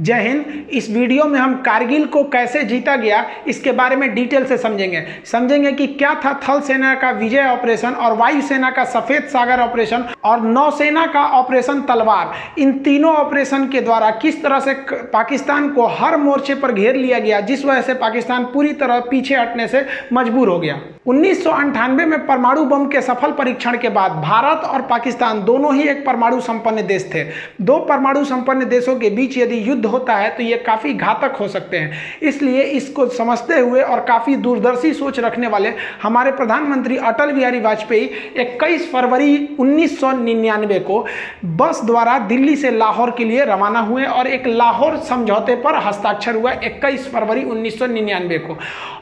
जय हिंद। इस वीडियो में हम कारगिल को कैसे जीता गया इसके बारे में डिटेल से समझेंगे कि क्या था थल सेना का विजय ऑपरेशन और वायुसेना का सफेद सागर ऑपरेशन और नौसेना का ऑपरेशन तलवार। इन तीनों ऑपरेशन के द्वारा किस तरह से पाकिस्तान को हर मोर्चे पर घेर लिया गया, जिस वजह से पाकिस्तान पूरी तरह पीछे हटने से मजबूर हो गया। 1998 में परमाणु बम के सफल परीक्षण के बाद भारत और पाकिस्तान दोनों ही एक परमाणु संपन्न देश थे। दो परमाणु संपन्न देशों के बीच यदि युद्ध होता है तो ये काफ़ी घातक हो सकते हैं। इसलिए इसको समझते हुए और काफ़ी दूरदर्शी सोच रखने वाले हमारे प्रधानमंत्री अटल बिहारी वाजपेयी 21 फरवरी 1999 को बस द्वारा दिल्ली से लाहौर के लिए रवाना हुए और एक लाहौर समझौते पर हस्ताक्षर हुआ 21 फरवरी 1999 को।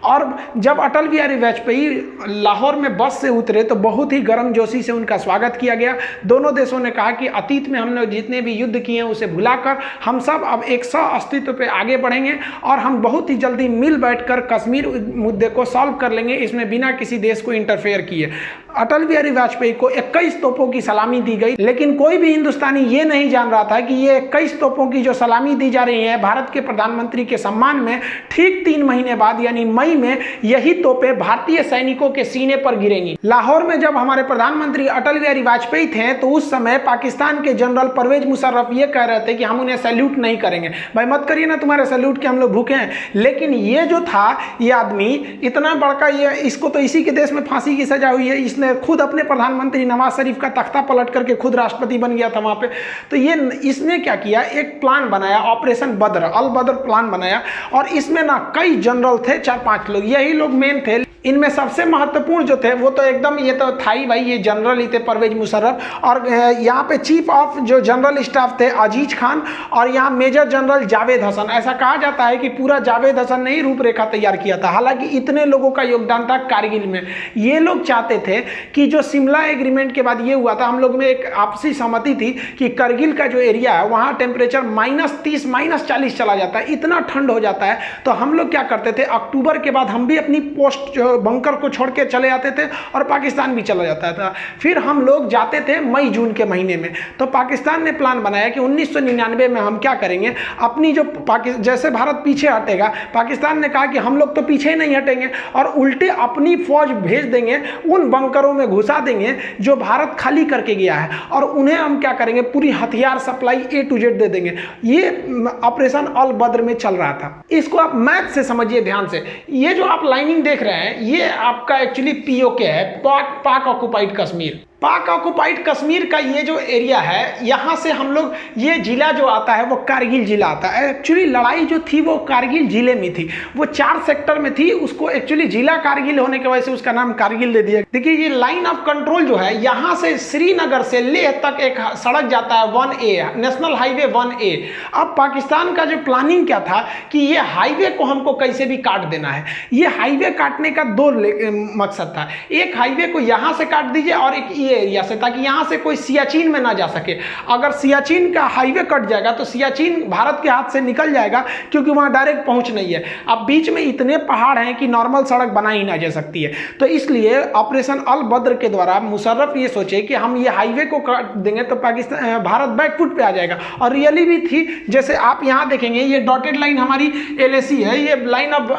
और जब अटल बिहारी वाजपेयी लाहौर में बस से उतरे तो बहुत ही गर्मजोशी से उनका स्वागत किया गया। दोनों देशों ने कहा कि अतीत में हमने जितने भी युद्ध किए हैं उसे भुलाकर हम सब अब एक सह अस्तित्व पे आगे बढ़ेंगे और हम बहुत ही जल्दी मिल बैठकर कश्मीर मुद्दे को सॉल्व कर लेंगे, इसमें बिना किसी देश को इंटरफेयर किए। अटल बिहारी वाजपेयी को 21 तोपों की सलामी दी गई, लेकिन कोई भी हिंदुस्तानी ये नहीं जान रहा था कि ये 21 तोपों की जो सलामी दी जा रही है भारत के प्रधानमंत्री के सम्मान में, ठीक 3 महीने बाद यानी मई में यही तोपें भारतीय सैनिकों के सीने पर गिरेंगी। लाहौर में जब हमारे प्रधानमंत्री अटल बिहारी वाजपेयी थे तो उस समय पाकिस्तान के जनरल परवेज मुशर्रफ ये कह रहे थे कि हम उन्हें सैल्यूट नहीं करेंगे। भाई मत करिए ना, तुम्हारे सैल्यूट के हम लोग भूखे हैं। लेकिन ये जो था, ये आदमी इतना बड़का, ये इसको तो इसी के देश में फांसी की सजा हुई है। इसने खुद अपने प्रधानमंत्री नवाज शरीफ का तख्ता पलट करके खुद राष्ट्रपति बन गया था वहां पे। तो ये इसने क्या किया, एक प्लान बनाया, ऑपरेशन बद्र, अल बद्र प्लान बनाया। और इसमें ना कई जनरल थे, 4-5 लोग, यही लोग मेन थे। इनमें सबसे महत्वपूर्ण जो थे वो तो एकदम ये तो था ही भाई, ये जनरल ही थे परवेज मुशर्रफ। और यहाँ पे चीफ ऑफ जो जनरल स्टाफ थे अजीज खान और यहाँ मेजर जनरल जावेद हसन। ऐसा कहा जाता है कि पूरा जावेद हसन ने ही रूपरेखा तैयार किया था। हालांकि इतने लोगों का योगदान था कारगिल में। ये लोग चाहते थे कि जो शिमला एग्रीमेंट के बाद ये हुआ था, हम लोग में एक आपसी सहमति थी कि करगिल का जो एरिया है वहाँ टेम्परेचर -30 -40 चला जाता है, इतना ठंड हो जाता है। तो हम लोग क्या करते थे, अक्टूबर के बाद हम भी अपनी पोस्ट बंकर को छोड़ के चले जाते थे और पाकिस्तान भी चला जाता था। फिर हम लोग जाते थे मई जून के महीने में। तो पाकिस्तान ने प्लान बनाया कि 1999 में हम क्या करेंगे, अपनी जो जैसे भारत पीछे हटेगा, पाकिस्तान ने कहा कि हम लोग तो पीछे नहीं हटेंगे और उल्टे अपनी फौज भेज देंगे, उन बंकरों में घुसा देंगे जो भारत खाली करके गया है, और उन्हें हम क्या करेंगे, पूरी हथियार सप्लाई A to Z दे देंगे। ये ऑपरेशन अल बद्र में चल रहा था। इसको आप मैप से समझिए ध्यान से। ये जो आप लाइनिंग देख रहे हैं ये आपका एक्चुअली POK है, पाक ऑक्युपाइड कश्मीर। पाक ऑक्युपाइड कश्मीर का ये जो एरिया है, यहाँ से हम लोग, ये जिला जो आता है वो कारगिल जिला आता है। एक्चुअली लड़ाई जो थी वो कारगिल जिले में थी, वो 4 सेक्टर में थी। उसको एक्चुअली जिला कारगिल होने की वजह से उसका नाम कारगिल दे दिया। देखिए ये लाइन ऑफ कंट्रोल जो है, यहाँ से श्रीनगर से लेह तक एक सड़क जाता है 1A, नेशनल हाईवे 1A। अब पाकिस्तान का जो प्लानिंग क्या था कि ये हाईवे को हमको कैसे भी काट देना है। ये हाईवे काटने का 2 मकसद था। एक हाईवे को यहाँ से काट दीजिए और एक एरिया से, ताकि यहां से कोई सियाचिन में ना जा सके। अगर सियाचिन का हाईवे कट जाएगा तो सियाचिन भारत के हाथ से निकल जाएगा, क्योंकि वहां डायरेक्ट पहुंच नहीं है। अब बीच में इतने पहाड़ हैं कि नॉर्मल सड़क बना ही ना जा सकती है। तो इसलिए ऑपरेशन अल बद्र के द्वारा मुशर्रफ ये सोचे कि हम ये हाईवे को काट देंगे तो पाकिस्तान, भारत बैकफुट पे आ जाएगा। और रियली भी थी। जैसे आप यहां देखेंगे ये डॉटेड लाइन हमारी LAC है, ये लाइन ऑफ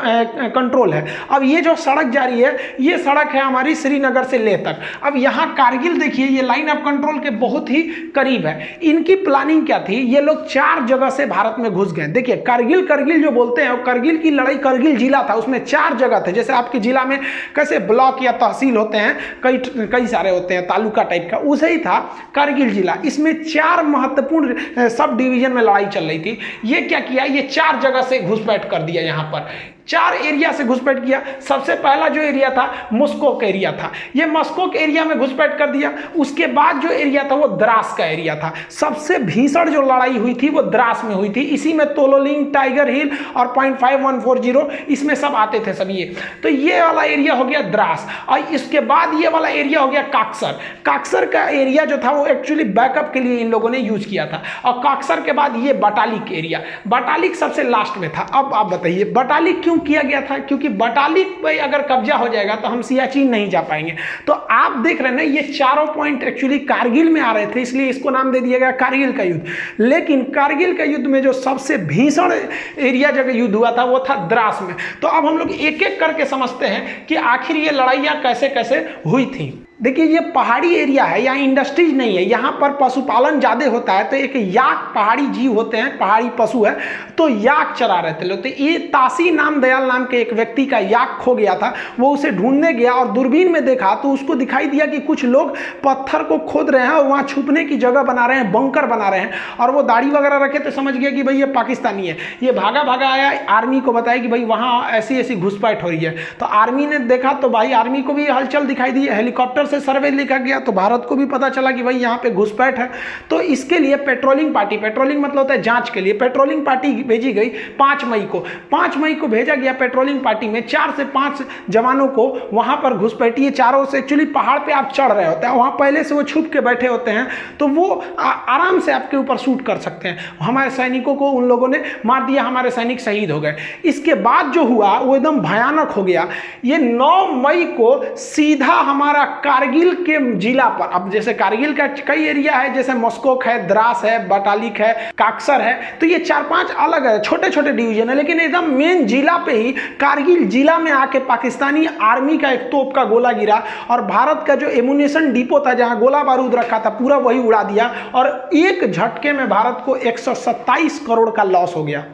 कंट्रोल है। अब ये जो सड़क जा रही है ये सड़क है हमारी श्रीनगर से लेह तक। अब यहां कारगिल देखिए ये लाइन ऑफ कंट्रोल के बहुत ही करीब है। इनकी प्लानिंग क्या थी, ये लोग 4 जगह से भारत में घुस गए। देखिए करगिल जो बोलते हैं, करगिल की लड़ाई, करगिल जिला था, उसमें 4 जगह थे। जैसे आपके जिला में कैसे ब्लॉक या तहसील होते हैं, कई सारे होते हैं, तालुका टाइप का, उसे ही था करगिल जिला। इसमें 4 महत्वपूर्ण सब डिवीजन में लड़ाई चल रही थी। ये क्या किया, ये 4 जगह से घुसपैठ कर दिया। यहाँ पर 4 एरिया से घुसपैठ किया। सबसे पहला जो एरिया था मस्कोक एरिया था, ये मस्कोक एरिया में घुसपैठ कर दिया। उसके बाद जो एरिया था वो द्रास का एरिया था। सबसे भीषण जो लड़ाई हुई थी वो द्रास में हुई थी। इसी में तोलोलिंग, टाइगर हिल और 0.5140 इसमें सब आते थे सब ये। तो ये वाला एरिया हो गया द्रास। और इसके बाद ये वाला एरिया हो गया काक्सर। काक्सर का एरिया जो था वो एक्चुअली बैकअप के लिए इन लोगों ने यूज किया था। और काक्सर के बाद ये बटालिक एरिया, बटालिक सबसे लास्ट में था। अब आप बताइए बटालिक क्यों किया गया था? क्योंकि बटालिक पे अगर कब्जा हो जाएगा तो हम सियाचिन नहीं जा पाएंगे। तो आप देख रहे हैं ना, ये चारों पॉइंट एक्चुअली कारगिल में आ रहे थे, इसलिए इसको नाम दे दिया गया कारगिल का युद्ध। लेकिन कारगिल का युद्ध में जो सबसे भीषण एरिया जगह युद्ध हुआ था वो था द्रास में। तो अब हम लोग एक एक करके समझते हैं कि आखिर ये लड़ाइयाँ कैसे कैसे हुई थी। देखिए, ये पहाड़ी एरिया है, यहाँ इंडस्ट्रीज नहीं है, यहाँ पर पशुपालन ज़्यादा होता है। तो एक याक पहाड़ी जीव होते हैं, पहाड़ी पशु है, तो याक चरा रहे थे लोग। तो ये तासी नाम दयाल नाम के एक व्यक्ति का याक खो गया था, वो उसे ढूंढने गया और दूरबीन में देखा तो उसको दिखाई दिया कि कुछ लोग पत्थर को खोद रहे हैं और वहाँ छुपने की जगह बना रहे हैं, बंकर बना रहे हैं। और वो दाढ़ी वगैरह रखे तो समझ गया कि भाई ये पाकिस्तानी है। ये भागा भागा आया, आर्मी को बताया कि भाई वहाँ ऐसी ऐसी घुसपैठ हो रही है। तो आर्मी ने देखा तो भाई आर्मी को भी हलचल दिखाई दी, हेलीकॉप्टर से सर्वे लिखा गया तो भारत को भी पता चला कि भाई यहाँ पे घुसपैठ है। तो इसके लिए पेट्रोलिंग पार्टी, पेट्रोलिंग मतलब होता है जांच के लिए, पेट्रोलिंग पार्टी भेजी गई 5 मई को। 5 मई को भेजा गया पेट्रोलिंग पार्टी में 4 से 5 जवानों को वहां पर घुसपैठी। चारों से एक्चुअली पहाड़ पे आप चढ़ रहे होते हैं, वहां पहले से वो छुप के बैठे होते हैं, तो वो आराम से आपके ऊपर शूट कर सकते हैं। हमारे सैनिकों को उन लोगों ने मार दिया, हमारे सैनिक शहीद हो गए। इसके बाद जो हुआ वो एकदम भयानक हो गया। ये 9 मई को सीधा हमारा कारगिल के जिला पर, अब जैसे कारगिल का कई एरिया है, जैसे मस्कोक है, द्रास है, बटालिक है, काक्सर है, तो ये 4-5 अलग है, छोटे छोटे डिवीजन है, लेकिन एकदम मेन जिला पे ही कारगिल जिला में आके पाकिस्तानी आर्मी का एक तोप का गोला गिरा और भारत का जो एमुनेशन डिपो था जहां गोला बारूद रखा था पूरा वही उड़ा दिया और एक झटके में भारत को 127 करोड़ का लॉस हो गया।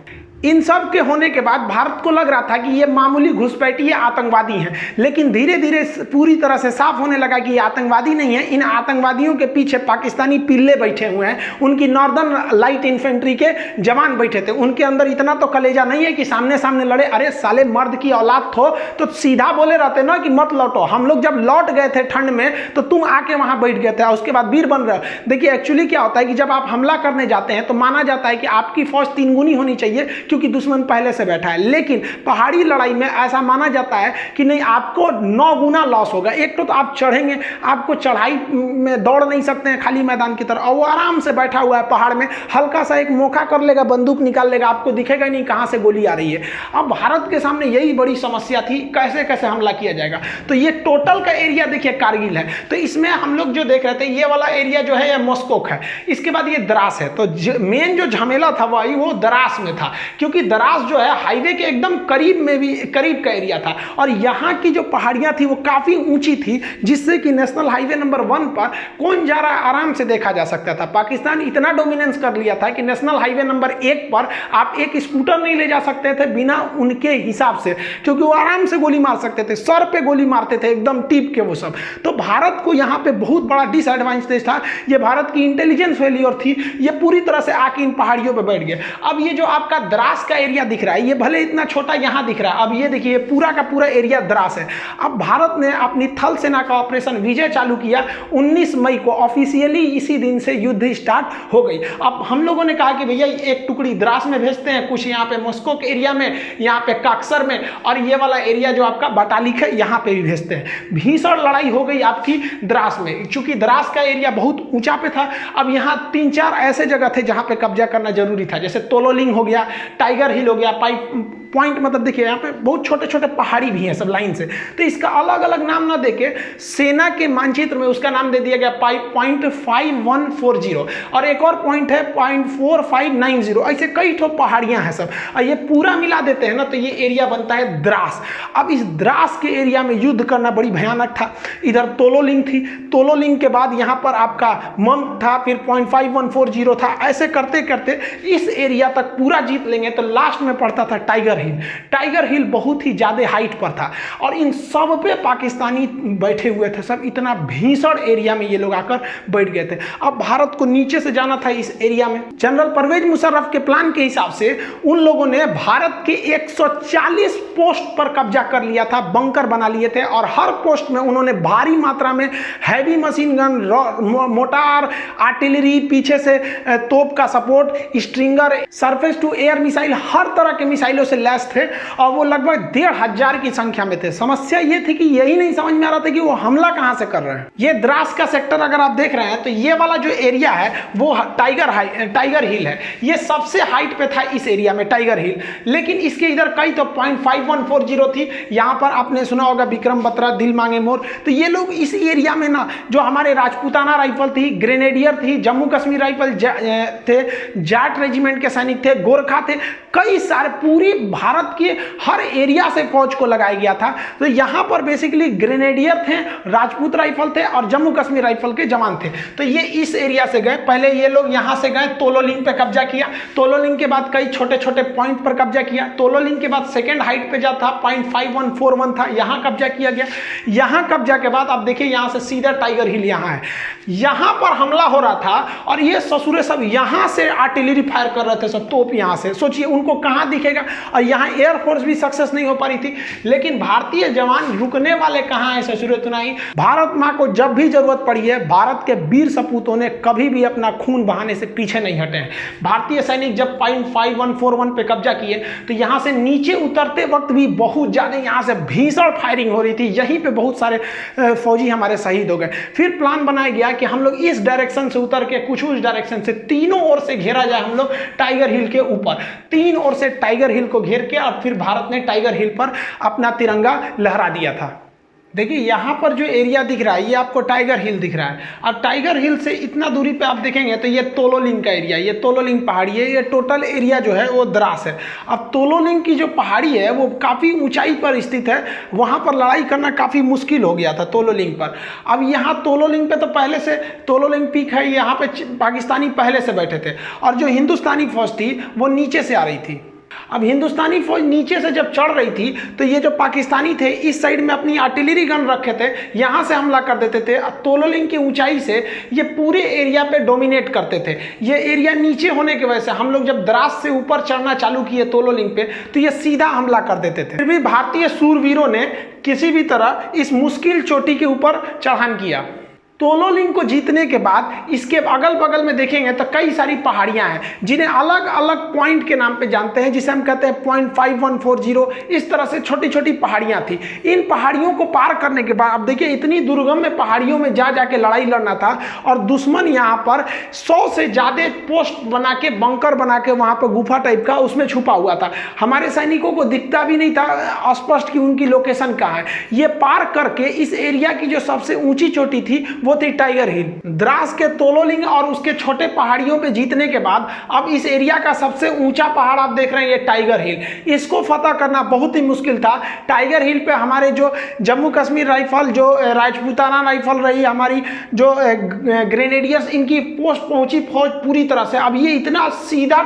इन सब के होने के बाद भारत को लग रहा था कि ये मामूली घुसपैठी आतंकवादी हैं, लेकिन धीरे धीरे पूरी तरह से साफ होने लगा कि ये आतंकवादी नहीं है। इन आतंकवादियों के पीछे पाकिस्तानी पिल्ले बैठे हुए हैं, उनकी नॉर्दर्न लाइट इन्फेंट्री के जवान बैठे थे। उनके अंदर इतना तो कलेजा नहीं है कि सामने सामने लड़े। अरे साले, मर्द की औलाद हो तो सीधा बोले रहते ना कि मत लौटो। हम लोग जब लौट गए थे ठंड में तो तुम आके वहां बैठ गए थे, उसके बाद वीर बन रहे हो। देखिए एक्चुअली क्या होता है कि जब आप हमला करने जाते हैं तो माना जाता है कि आपकी फौज 3 गुनी होनी चाहिए क्योंकि दुश्मन पहले से बैठा है। लेकिन पहाड़ी लड़ाई में ऐसा माना जाता है कि नहीं, आपको 9 गुना लॉस होगा। एक तो आप चढ़ेंगे, आपको चढ़ाई में दौड़ नहीं सकते हैं खाली मैदान की तरफ, और वो आराम से बैठा हुआ है पहाड़ में, हल्का सा एक मौका कर लेगा, बंदूक निकाल लेगा, आपको दिखेगा नहीं कहां से गोली आ रही है। अब भारत के सामने यही बड़ी समस्या थी, कैसे कैसे हमला किया जाएगा। तो ये टोटल का एरिया देखिए कारगिल है, तो इसमें हम लोग जो देख रहे थे ये वाला एरिया जो है ये मस्कोक है, इसके बाद ये द्रास है। तो मेन जो झमेला था वही वो द्रास में था, क्योंकि द्रास जो है हाईवे के एकदम करीब में भी करीब का एरिया था और यहाँ की जो पहाड़ियां थी वो काफी ऊंची थी, जिससे कि नेशनल हाईवे नंबर 1 पर कौन जा रहा है आराम से देखा जा सकता था। पाकिस्तान इतना डोमिनेंस कर लिया था कि नेशनल हाईवे नंबर 1 पर आप एक स्कूटर नहीं ले जा सकते थे बिना उनके हिसाब से, क्योंकि वो आराम से गोली मार सकते थे, सर पे गोली मारते थे एकदम टिप के वो सब। तो भारत को यहाँ पे बहुत बड़ा डिसएडवांटेज था, ये भारत की इंटेलिजेंस फेलियर थी, ये पूरी तरह से आके इन पहाड़ियों पे बैठ गए। अब ये जो आपका द्रास का एरिया दिख रहा है, ये भले इतना छोटा यहाँ दिख रहा है, अब ये देखिए पूरा का पूरा एरिया द्रास है। अब भारत ने अपनी थल सेना का ऑपरेशन विजय चालू किया 19 मई को, ऑफिशियली इसी दिन से युद्ध स्टार्ट हो गई। अब हम लोगों ने कहा कि भैया एक टुकड़ी द्रास में भेजते हैं, कुछ यहाँ पे मस्कोक एरिया में, यहाँ पे काक्सर में, और ये वाला एरिया जो आपका बटालिक है यहाँ पे भी भेजते हैं। भीषण लड़ाई हो गई आपकी द्रास में, चूंकि द्रास का एरिया बहुत ऊंचा पे था। अब यहाँ 3-4 ऐसे जगह थे जहाँ पे कब्जा करना जरूरी था, जैसे तोलोलिंग हो गया, टाइगर हिल हो गया, पॉइंट मतलब देखिए यहाँ पे बहुत छोटे छोटे पहाड़ी भी हैं सब लाइन से, तो इसका अलग अलग नाम ना देके सेना के मानचित्र में उसका नाम दे दिया गया पॉइंट 5140, और एक और पॉइंट है पॉइंट 4590। ऐसे कई ठो पहाड़ियां हैं सब, और ये पूरा मिला देते हैं ना तो ये एरिया बनता है द्रास। अब इस द्रास के एरिया में युद्ध करना बड़ी भयानक था। इधर तोलोलिंग थी, तोलोलिंग के बाद यहाँ पर आपका मंग था, फिर पॉइंट 5140 था। ऐसे करते करते इस एरिया तक पूरा जीत लेंगे तो लास्ट में पड़ता था टाइगर हिल। टाइगर हिल बहुत ही ज्यादा हाइट पर था और इन सब पे पाकिस्तानी बैठे हुए थे सब, इतना भीषण एरिया में ये लोग आकर बैठ गए थे। अब भारत को नीचे से जाना था इस एरिया में। जनरल परवेज मुशर्रफ के प्लान के हिसाब से उन लोगों ने भारत के 140 पोस्ट पर कब्जा कर लिया था, बंकर बना लिए थे, और हर पोस्ट में उन्होंने भारी मात्रा में heavy machine gun, mortar, artillery, पीछे से तोप का support, stinger, surface to air missile missile, हर तरह के मिसाइलों से लैस थे और वो लगभग 1500 की संख्या में थे। समस्या ये थी कि यही नहीं समझ में आ रहा था कि वो हमला कहां से कर रहे हैं। ये द्रास का सेक्टर अगर आप देख रहे हैं तो ये वाला जो एरिया है वो टाइगर हिल है। ये सबसे हाइट पे था इस एरिया में टाइगर हिल, लेकिन इसके इधर कई तो 0.5140 थी। यहां पर आपने सुना होगा विक्रम बत्रा, दिल मांगे मोर। तो ये लोग इस एरिया में ना, जो हमारे राजपूताना राइफल थी, ग्रेनेडियर थी, जम्मू कश्मीर राइफल थे, जाट रेजिमेंट के सैनिक थे, गोरखा थे, कई सारे पूरी भारत के हर एरिया से फौज को लगाया गया था। तो यहां पर बेसिकली ग्रेनेडियर थे, राजपूत राइफल थे और जम्मू कश्मीर राइफल के जवान थे। तो ये इस एरिया से गए। पहले ये लोग यहां से गए, तोलोलिंग पे कब्जा किया। तोलोलिंग के बाद कई छोटे छोटे पॉइंट पर कब्जा किया। तोलोलिंग के बाद सेकेंड हाइट पे जा था 0.5141 था, यहां कब्जा किया गया। यहां कब्जा के बाद अब देखिए यहां से सीधा टाइगर हिल यहां है। यहां पर हमला हो रहा था और ये ससुरे सब यहां से आर्टिलरी फायर कर रहे थे, सब तोप यहां से। सोचिए उनको कहां दिखेगा, और यहां एयरफोर्स भी सक्सेस नहीं हो पा रही थी। लेकिन भारतीय जवान रुकने वाले कहां है ससुरे तुनाई। भारत मां को जब भी जरूरत पड़ी है, भारत के वीर सपूतों ने कभी भी अपना खून बहाने से पीछे नहीं हटे हैं। भारतीय सैनिक जब 0.5141 पे कब्जा किए तो यहां से नीचे उतरते वक्त भी बहुत ज्यादा यहां से भीषण फायरिंग हो रही थी। यहीं पे बहुत सारे फौजी हमारे शहीद हो गए। फिर प्लान बनाया गया कि हम लोग इस डायरेक्शन से उतर के कुछ उस डायरेक्शन से तीनों ओर से घेरा जाए हम लोग टाइगर हिल के ऊपर। तीन ओर से टाइगर हिल को घेर के और फिर भारत ने टाइगर हिल पर अपना तिरंगा लहरा दिया था। देखिए यहाँ पर जो एरिया दिख रहा है ये आपको टाइगर हिल दिख रहा है। अब टाइगर हिल से इतना दूरी पे आप देखेंगे तो ये तोलोलिंग का एरिया, ये तोलोलिंग पहाड़ी है। ये टोटल एरिया जो है वो द्रास है। अब तोलोलिंग की जो पहाड़ी है वो काफ़ी ऊंचाई पर स्थित है, वहाँ पर लड़ाई करना काफ़ी मुश्किल हो गया था तोलोलिंग पर। अब यहाँ तोलोलिंग पे तो पहले से तोलोलिंग पीक है, यहाँ पे पाकिस्तानी पहले से बैठे थे और जो हिंदुस्तानी फौज थी वो नीचे से आ रही थी। अब हिंदुस्तानी फौज नीचे से जब चढ़ रही थी तो ये जो पाकिस्तानी थे इस साइड में अपनी आर्टिलरी गन रखे थे, यहाँ से हमला कर देते थे। तोलोलिंग की ऊंचाई से ये पूरे एरिया पे डोमिनेट करते थे। ये एरिया नीचे होने की वजह से हम लोग जब द्रास से ऊपर चढ़ना चालू किए तोलोलिंग पे तो ये सीधा हमला कर देते थे। फिर भी भारतीय सूरवीरों ने किसी भी तरह इस मुश्किल चोटी के ऊपर चढ़ान किया। तोलोलिंग को जीतने के बाद इसके अगल बगल में देखेंगे तो कई सारी पहाड़ियां हैं जिन्हें अलग अलग पॉइंट के नाम पे जानते हैं, जिसे हम कहते हैं 0.5140। इस तरह से छोटी छोटी पहाड़ियां थी। इन पहाड़ियों को पार करने के बाद अब देखिए इतनी दुर्गम में पहाड़ियों में जा जाके लड़ाई लड़ना था और दुश्मन यहाँ पर 100 से ज़्यादा पोस्ट बना के, बंकर बना के वहाँ पर गुफा टाइप का उसमें छुपा हुआ था। हमारे सैनिकों को दिखता भी नहीं था स्पष्ट कि उनकी लोकेशन कहाँ है। ये पार करके इस एरिया की जो सबसे ऊंची चोटी थी वो थी टाइगर हिल। द्रास के तोलोलिंग और उसके छोटे पहाड़ियों पे जीतने के बाद अब इस एरिया का सबसे ऊंचा पहाड़ आप देख रहे हैं ये टाइगर हिल। इसको फतह करना बहुत ही मुश्किल था। टाइगर हिल पे हमारे जो जम्मू कश्मीर राइफल, जो राजपूताना राइफल रही, हमारी जो ग्रेनेडियर्स, इनकी पोस्ट पहुंची फौज पूरी तरह से। अब ये इतना सीधा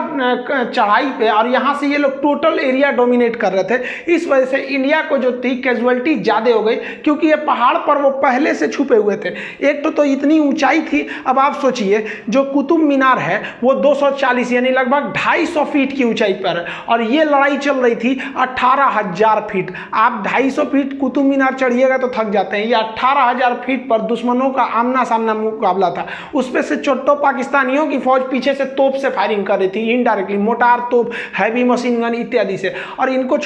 चढ़ाई पे और यहाँ से ये लोग टोटल एरिया डोमिनेट कर रहे थे। इस वजह से इंडिया को जो थी कैजुअलिटी ज़्यादा हो गई क्योंकि ये पहाड़ पर वो पहले से छुपे हुए थे। एक तो इतनी ऊंचाई थी। अब आप सोचिए जो कुतुब मीनार है वो 240 यानी लगभग 250 फीट की ऊंचाई पर है और ये लड़ाई चल रही थी 18,000 फीट। आप 250 फीट कुतुब मीनार चढ़िएगा तो थक जाते हैं। ये 18,000 फीट पर दुश्मनों का आमना सामना मुकाबला था। उसमें से चोट्टो पाकिस्तानियों की फौज पीछे से तोप से फायरिंग कर रही थी, इनडायरेक्टली मोटार तोप, हैवी मशीन गन इत्यादि से। और इनको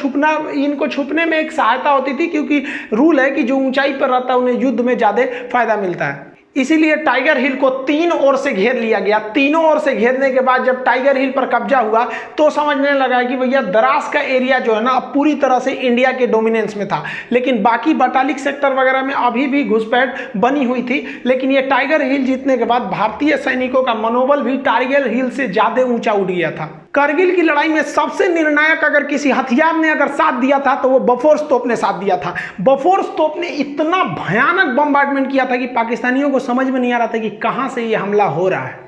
छुपने में एक सहायता होती थी क्योंकि रूल है कि जो ऊंचाई पर रहता है उन्हें युद्ध में ज्यादा फायदा मिलता है। इसीलिए टाइगर हिल को तीन ओर से घेर लिया गया। तीनों ओर से घेरने के बाद जब टाइगर हिल पर कब्जा हुआ तो समझने लगा कि भैया द्रास का एरिया जो है ना अब पूरी तरह से इंडिया के डोमिनेंस में था। लेकिन बाकी बटालिक सेक्टर वगैरह में अभी भी घुसपैठ बनी हुई थी। लेकिन ये टाइगर हिल जीतने के बाद भारतीय सैनिकों का मनोबल भी टाइगर हिल से ज्यादा ऊंचा उठ गया था। करगिल की लड़ाई में सबसे निर्णायक अगर किसी हथियार ने अगर साथ दिया था तो वो बफोर्स तोप ने साथ दिया था। बफोर्स तोप ने इतना भयानक बम्बार्डमेंट किया था कि पाकिस्तानियों को समझ में नहीं आ रहा था कि कहां से ये हमला हो रहा है।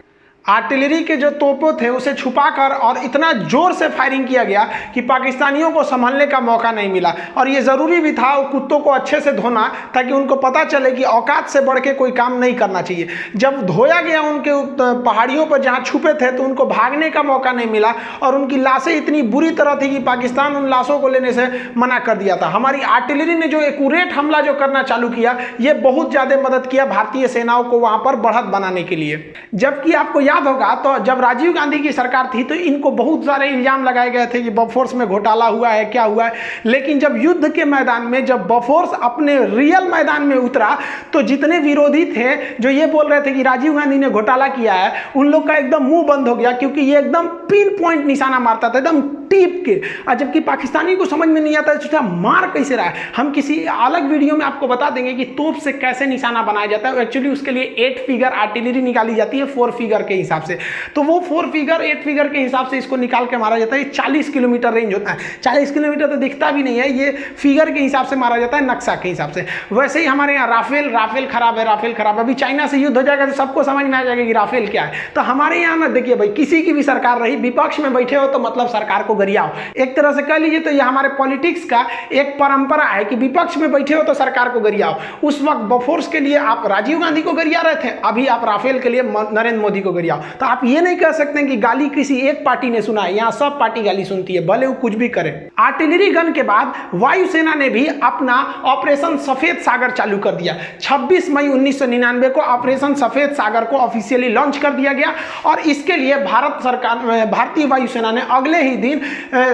आर्टिलरी के जो तोपों थे उसे छुपाकर और इतना जोर से फायरिंग किया गया कि पाकिस्तानियों को संभलने का मौका नहीं मिला। और ये ज़रूरी भी था कुत्तों को अच्छे से धोना ताकि उनको पता चले कि औकात से बढ़ के कोई काम नहीं करना चाहिए। जब धोया गया उनके पहाड़ियों पर जहाँ छुपे थे तो उनको भागने का मौका नहीं मिला और उनकी लाशें इतनी बुरी तरह थी कि पाकिस्तान उन लाशों को लेने से मना कर दिया था। हमारी आर्टिलरी ने जो एक्यूरेट हमला जो करना चालू किया ये बहुत ज़्यादा मदद किया भारतीय सेनाओं को वहाँ पर बढ़त बनाने के लिए। जबकि आपको याद होगा तो जब राजीव गांधी की सरकार थी तो इनको बहुत सारे इल्जाम लगाए गए थे कि बफोर्स में घोटाला हुआ है, क्या हुआ है। लेकिन जब युद्ध के मैदान में जब बफोर्स अपने रियल मैदान में उतरा तो जितने विरोधी थे जो ये बोल रहे थे कि राजीव गांधी ने घोटाला किया है, उन लोग का एकदम मुंह बंद हो गया, क्योंकि ये एकदम पिन पॉइंट निशाना मारता था, एकदम टीप के। और जबकि पाकिस्तानी को समझ में नहीं आता सोचा मार कैसे रहा है। हम किसी अलग वीडियो में आपको बता देंगे कि तोप से कैसे निशाना बनाया जाता है। एक्चुअली उसके लिए 8 फिगर आर्टिलरी निकाली जाती है 4 फिगर के हिसाब से, तो वो 4 फिगर 8 फिगर के हिसाब से इसको निकाल के मारा जाता है। 40 किलोमीटर रेंज होता है, 40 किलोमीटर तो दिखता भी नहीं है, ये फिगर के हिसाब से मारा जाता है, नक्शा के हिसाब से। वैसे ही हमारे यहाँ राफेल खराब है, राफेल खराब है। अभी चाइना से युद्ध हो जाएगा तो सबको समझ में आ जाएगा कि राफेल क्या है। तो हमारे यहाँ ना देखिए भाई, किसी की भी सरकार रही, विपक्ष में बैठे हो तो मतलब सरकार को गरियाओ, एक तरह से कह लीजिए। तो ये हमारे पॉलिटिक्स का एक परंपरा है कि विपक्ष में बैठे हो तो सरकार को गरियाओ। उस वक्त बफोर्स के लिए आप राजीव गांधी को गरिया रहे थे, अभी आप राफेल के लिए नरेंद्र मोदी को गरियाओ। तो आप ये नहीं कह सकते कि गाली किसी एक पार्टी ने सुना है, यहाँ सब पार्टी गाली सुनती है, भले वो कुछ भी करे। आर्टिलरी गन के बाद वायुसेना ने भी अपना ऑपरेशन सफेद सागर चालू कर दिया। 26 मई 1999 को ऑपरेशन सफेद सागर को ऑफिशियली लॉन्च कर दिया गया और इसके लिए भारतीय वायुसेना ने अगले ही दिन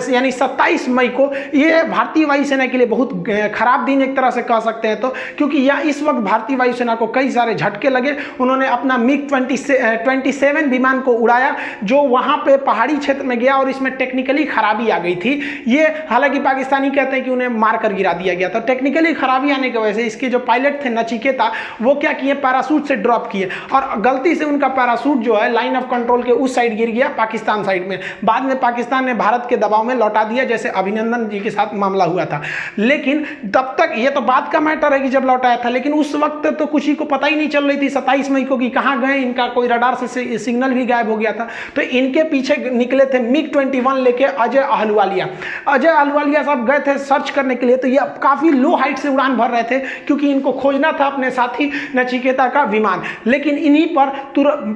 यानी 27 मई को, ये भारतीय वायुसेना के लिए बहुत खराब दिन एक तरह से कह सकते हैं, तो क्योंकि यह इस वक्त भारतीय वायुसेना को कई सारे झटके लगे। उन्होंने अपना मिग 27 विमान को उड़ाया जो वहां पे पहाड़ी क्षेत्र में गया और इसमें टेक्निकली खराबी आ गई थी। ये हालांकि पाकिस्तानी कहते हैं कि उन्हें मारकर गिरा दिया गया था। टेक्निकली खराबी आने की वजह से इसके जो पायलट थे नचिकेता, वो क्या किए, पैराशूट से ड्रॉप किए और गलती से उनका पैराशूट जो है लाइन ऑफ कंट्रोल के उस साइड गिर गया, पाकिस्तान साइड में। बाद में पाकिस्तान ने भारत के दबाव में लौटा दिया, जैसे अभिनंदन जी के साथ मामला हुआ था। लेकिन तब तक ये तो बात का मैटर है कि जब लौटाया था, लेकिन उस वक्त तो कुछ ही को पता ही नहीं चल रही थी 27 मई को कि कहाँ गए, इनका कोई रडार से सिग्नल भी गायब हो गया था। तो इनके पीछे निकले थे मिग 21 लेके अजय अहलुवालिया। अजय अहलुवालिया साहब गए थे सर्च करने के लिए, तो ये काफी लो हाइट से उड़ान भर रहे थे क्योंकि इनको खोजना था अपने साथी नचिकेता का विमान। लेकिन इन्हीं पर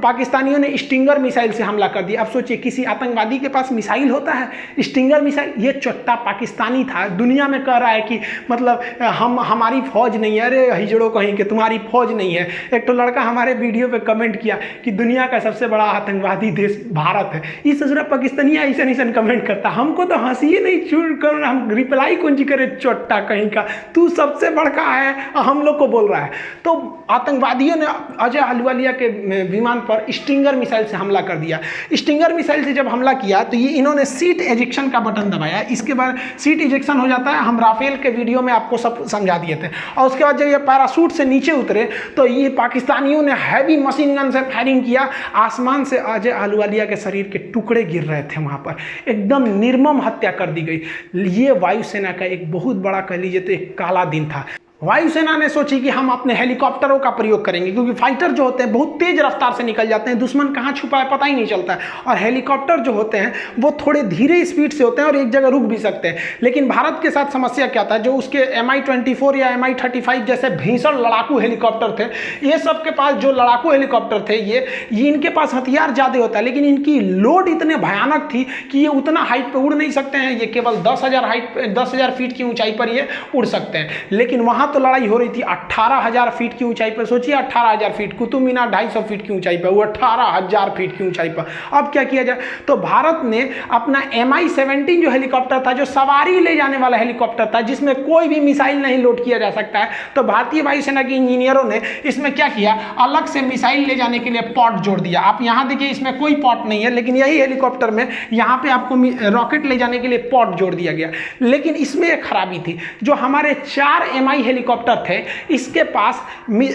पाकिस्तानियों ने स्टिंगर मिसाइल से हमला कर दिया। अब सोचिए किसी आतंकवादी के पास मिसाइल होता है, स्टिंगर मिसाइल। ये चोट्टा पाकिस्तानी था, दुनिया में कह रहा है कि मतलब हमारी फौज नहीं है। अरे हिजड़ो कहीं के, तुम्हारी फौज नहीं है। एक तो लड़का हमारे वीडियो पे कमेंट किया कि दुनिया का सबसे बड़ा आतंकवादी देश भारत है। इस दूसरा पाकिस्तानी ऐसा कमेंट करता, हमको तो हंसी ही नहीं छूट कर, हम रिप्लाई कौन जी करे, चोट्टा कहीं का, तू सबसे बड़का है, हम लोग को बोल रहा है। तो आतंकवादियों ने अजय अहलुवालिया के विमान पर स्टिंगर मिसाइल से हमला कर दिया। स्टिंगर मिसाइल से जब हमला किया तो ये इन्होंने सीट एजेक्शन का बटन दबाया। इसके बाद सीट इजेक्शन हो जाता है, हम राफेल के वीडियो में आपको सब समझा दिए थे। और उसके बाद जब ये पैराशूट से नीचे उतरे तो ये पाकिस्तानियों ने हैवी मशीन गन से फायरिंग किया। आसमान से अजय अहलुवालिया के शरीर के टुकड़े गिर रहे थे, वहां पर एकदम निर्मम हत्या कर दी गई। ये वायुसेना का एक बहुत बड़ा कह लीजिए तो एक काला दिन था। वायुसेना ने सोची कि हम अपने हेलीकॉप्टरों का प्रयोग करेंगे, क्योंकि फाइटर जो होते हैं बहुत तेज रफ्तार से निकल जाते हैं, दुश्मन कहाँ छुपा है पता ही नहीं चलता है। और हेलीकॉप्टर जो होते हैं वो थोड़े धीरे स्पीड से होते हैं और एक जगह रुक भी सकते हैं। लेकिन भारत के साथ समस्या क्या था, जो उसके Mi-24 या Mi-35 जैसे भीषण लड़ाकू हेलीकॉप्टर थे, ये सब के पास जो लड़ाकू हेलीकॉप्टर थे ये इनके पास हथियार ज़्यादा होता है, लेकिन इनकी लोड इतने भयानक थी कि ये उतना हाइट पर उड़ नहीं सकते हैं। ये केवल 10,000 फीट की ऊंचाई पर ये उड़ सकते हैं। लेकिन वहाँ तो लड़ाई हो रही थी 18,000 फीट की ऊंचाई पर। सोचिए 18,000 फीट, कुतुब मीनार 250 फीट की ऊंचाई पर, वो 18,000 फीट की ऊंचाई पर। अब क्या किया जाए, तो भारत ने अपना Mi-17 जो हेलीकॉप्टर था, जो सवारी ले जाने वाला हेलीकॉप्टर था, जिसमें कोई भी मिसाइल नहीं लोड किया जा सकता है, तो भारतीय वायुसेना के इंजीनियरों ने इसमें क्या किया, अलग से मिसाइल ले जाने के लिए पॉट जोड़ दिया। आप यहाँ देखिए इसमें कोई पॉट नहीं है, लेकिन यही हेलीकॉप्टर में यहाँ पे आपको रॉकेट ले जाने के लिए पॉट जोड़ दिया गया। लेकिन इसमें एक खराबी थी, जो हमारे 4 Mi हेलीकॉप्टर थे, इसके पास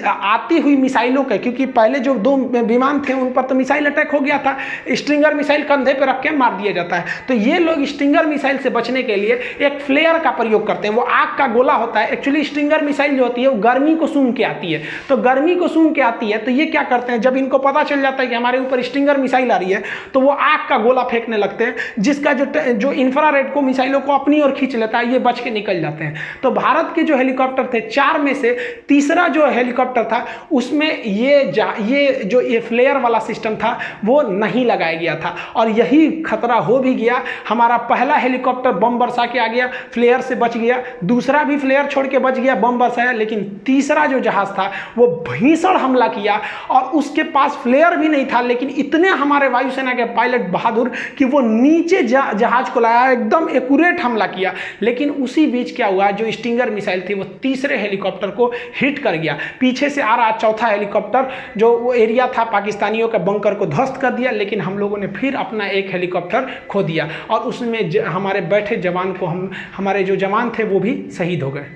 आती हुई मिसाइलों के, क्योंकि पहले जो 2 विमान थे उन पर तो मिसाइल अटैक हो गया था, स्टिंगर मिसाइल कंधे पे रख के मार दिया जाता है। तो ये लोग स्टिंगर मिसाइल से बचने के लिए एक फ्लेयर का प्रयोग करते हैं। वो आग का गोला होता है। एक्चुअली स्टिंगर मिसाइल जो होती है वो गर्मी को सूंघ के आती है, तो गर्मी को सूंघ के आती है, तो ये क्या करते हैं, जब इनको पता चल जाता है कि हमारे ऊपर स्टिंगर मिसाइल आ रही है, तो वो आग का गोला फेंकने लगते हैं, जिसका जो इंफ्रारेड को मिसाइलों को अपनी ओर खींच लेता है, ये बच के निकल जाते हैं। तो भारत के जो हेलीकॉप्टर थे, 4 में से तीसरा जो हेलीकॉप्टर था उसमें ये फ्लेयर वाला सिस्टम था वो नहीं लगाया गया था, और यही खतरा हो भी गया। हमारा पहला हेलीकॉप्टर बम बरसा के आ गया, फ्लेयर से बच गया, दूसरा भी फ्लेयर छोड़ के बच गया, बम बरसाया, लेकिन तीसरा जो जहाज था वो भीषण हमला किया और उसके पास फ्लेयर भी नहीं था, लेकिन इतने हमारे वायुसेना के पायलट बहादुर कि वो नीचे जहाज को लाया, एकदम एक्यूरेट हमला किया। लेकिन उसी बीच क्या हुआ, जो स्टिंगर मिसाइल थी वो तीसरे हेलीकॉप्टर को हिट कर गया। पीछे से आ रहा चौथा हेलीकॉप्टर जो वो एरिया था पाकिस्तानियों के बंकर को ध्वस्त कर दिया, लेकिन हम लोगों ने फिर अपना एक हेलीकॉप्टर खो दिया और उसमें हमारे बैठे जवान को हमारे जो जवान थे वो भी शहीद हो गए।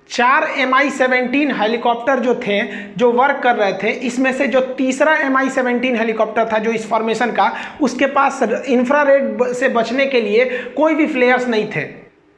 4 MI-17 हेलीकॉप्टर जो थे जो वर्क कर रहे थे, इसमें से जो तीसरा MI-17 हेलीकॉप्टर था जो इस फॉर्मेशन का, उसके पास इंफ्रारेड से बचने के लिए कोई भी फ्लेयर्स नहीं थे।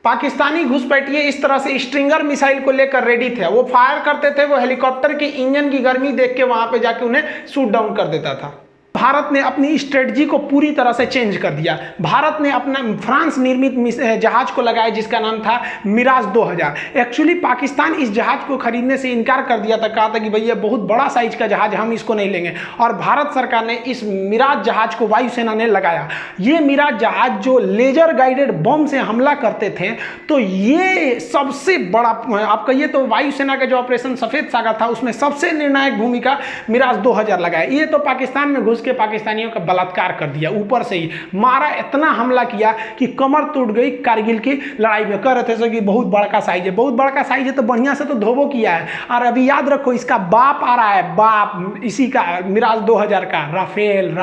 पाकिस्तानी घुसपैठिए इस तरह से स्ट्रिंगर मिसाइल को लेकर रेडी थे, वो फायर करते थे, वो हेलीकॉप्टर के इंजन की गर्मी देख के वहां पे जाके उन्हें शूट डाउन कर देता था। भारत ने अपनी स्ट्रेटजी को पूरी तरह से चेंज कर दिया। भारत ने अपना फ्रांस निर्मित जहाज को लगाया जिसका नाम था मिराज 2000। एक्चुअली पाकिस्तान इस जहाज को खरीदने से इनकार कर दिया था, कहा था कि भैया बहुत बड़ा साइज का जहाज, हम इसको नहीं लेंगे, और भारत सरकार ने इस मिराज जहाज को वायुसेना ने लगाया। ये मिराज जहाज जो लेजर गाइडेड बम से हमला करते थे, तो ये सबसे बड़ा आप कहिए तो वायुसेना का जो ऑपरेशन सफेद सागर था उसमें सबसे निर्णायक भूमिका मिराज 2000 लगाया। ये तो पाकिस्तान में घुस के पाकिस्तानियों का बलात्कार कर दिया, ऊपर से ही मारा, इतना हमला किया कि कमर टूट गई कारगिल की लड़ाई में। कह रहे थे कि बहुत बड़का साइज है, बहुत बड़का साइज है तो बढ़िया से तो धोबो किया है। और अभी याद रखो इसका बाप आ रहा है, बाप इसी का मिराज 2000 का राफेल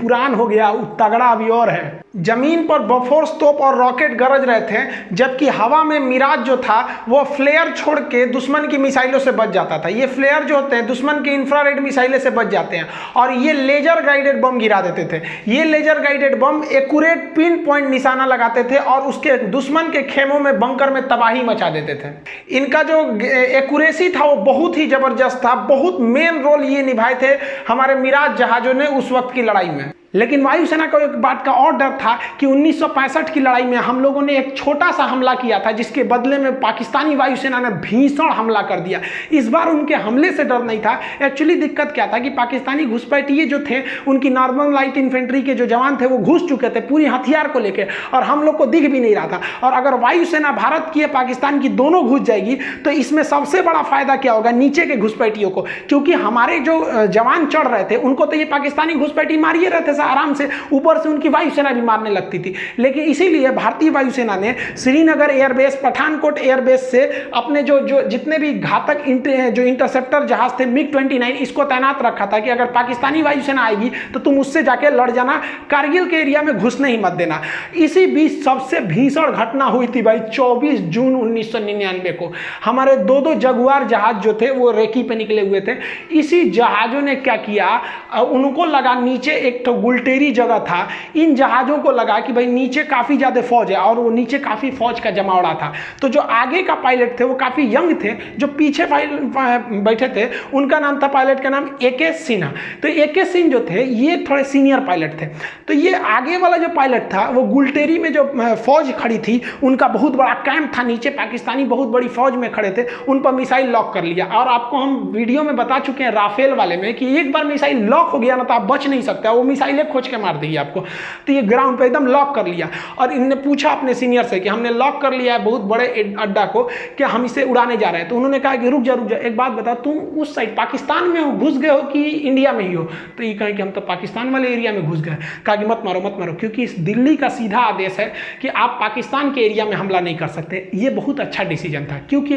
पुरान हो गया, तगड़ा अभी और है। जमीन पर बफोर्स तोप और रॉकेट गरज रहे थे, जबकि हवा में मिराज जो था वो फ्लेयर छोड़ के दुश्मन की मिसाइलों से बच जाता था। ये फ्लेयर जो होते हैं दुश्मन की इंफ्रारेड मिसाइलें से बच जाते हैं, और ये लेजर गाइडेड बम गिरा देते थे। ये laser guided bomb accurate pinpoint निशाना लगाते थे और उसके दुश्मन के खेमों में बंकर में तबाही मचा देते थे। इनका जो एक्यूरेसी था वो बहुत ही जबरदस्त था, बहुत मेन रोल ये निभाए थे हमारे मिराज जहाजों ने उस वक्त की लड़ाई में। लेकिन वायुसेना को एक बात का और डर था कि 1965 की लड़ाई में हम लोगों ने एक छोटा सा हमला किया था, जिसके बदले में पाकिस्तानी वायुसेना ने भीषण हमला कर दिया। इस बार उनके हमले से डर नहीं था। एक्चुअली दिक्कत क्या था कि पाकिस्तानी घुसपैठिए जो थे उनकी नॉर्मल लाइट इन्फेंट्री के जो जवान थे वो घुस चुके थे पूरी हथियार को लेकर, और हम लोग को दिख भी नहीं रहा था। और अगर वायुसेना भारत की या पाकिस्तान की दोनों घुस जाएगी तो इसमें सबसे बड़ा फायदा क्या होगा, नीचे के घुसपैठियों को, क्योंकि हमारे जो जवान चढ़ रहे थे उनको तो ये पाकिस्तानी घुसपैठी मारिए रहे थे आराम से, ऊपर से उनकी वायुसेना भी मारने लगती थी। लेकिन इसीलिए भारतीय वायुसेना ने श्रीनगर एयरबेस, पठानकोट एयरबेस से अपने जो जितने भी घातक जो इंटरसेप्टर जहाज थे MiG-29 इसको तैनात रखा था कि अगर पाकिस्तानी वायुसेना आएगी तो तुम उससे जाके लड़ जाना, कारगिल के एरिया में घुसने ही मत देना। इसी बीच सबसे भीषण घटना हुई थी भाई 24 जून 1999 को। हमारे दो जगुआर जहाज जो थे वो रेकी पे निकले हुए थे। इसी जहाजों ने क्या किया, उनको लगा नीचे एक तो गुलटेरी जगह था, इन जहाजों को लगा कि भाई नीचे काफी ज्यादा फौज है और वो नीचे काफी फौज का जमावड़ा था। तो जो आगे का पायलट थे वो काफी यंग थे, जो पीछे बैठे थे उनका नाम था, पायलट का नाम AK सिन्हा। तो AK सिंह जो थे ये थोड़े सीनियर पायलट थे। तो ये आगे वाला जो पायलट था वो गुलटेरी में जो फौज खड़ी थी उनका बहुत बड़ा कैंप था, नीचे पाकिस्तानी बहुत बड़ी फौज में खड़े थे, उन पर मिसाइल लॉक कर लिया। और आपको हम वीडियो में बता चुके हैं राफेल वाले में कि एक बार मिसाइल लॉक हो गया ना तो आप बच नहीं सकते, वो मिसाइलें खोज के मार देगी आपको। तो ये ग्राउंड पे एकदम लॉक कर लिया, और इनने पूछा अपने सीनियर से कि हमने लॉक कर लिया है बहुत बड़े अड्डा को, क्या हम इसे उड़ाने जा रहे हैं। तो उन्होंने कहा कि रुक जा एक बात बता, तुम उस साइड पाकिस्तान में हो, घुस गए हो कि इंडिया में ही हो। तो ये कहे कि हम तो पाकिस्तान वाले एरिया में घुस गए। कहा कि मत मारो, क्योंकि इस दिल्ली का सीधा आदेश है कि आप पाकिस्तान के एरिया में हमला नहीं कर सकते। ये बहुत अच्छा डिसीजन था, क्योंकि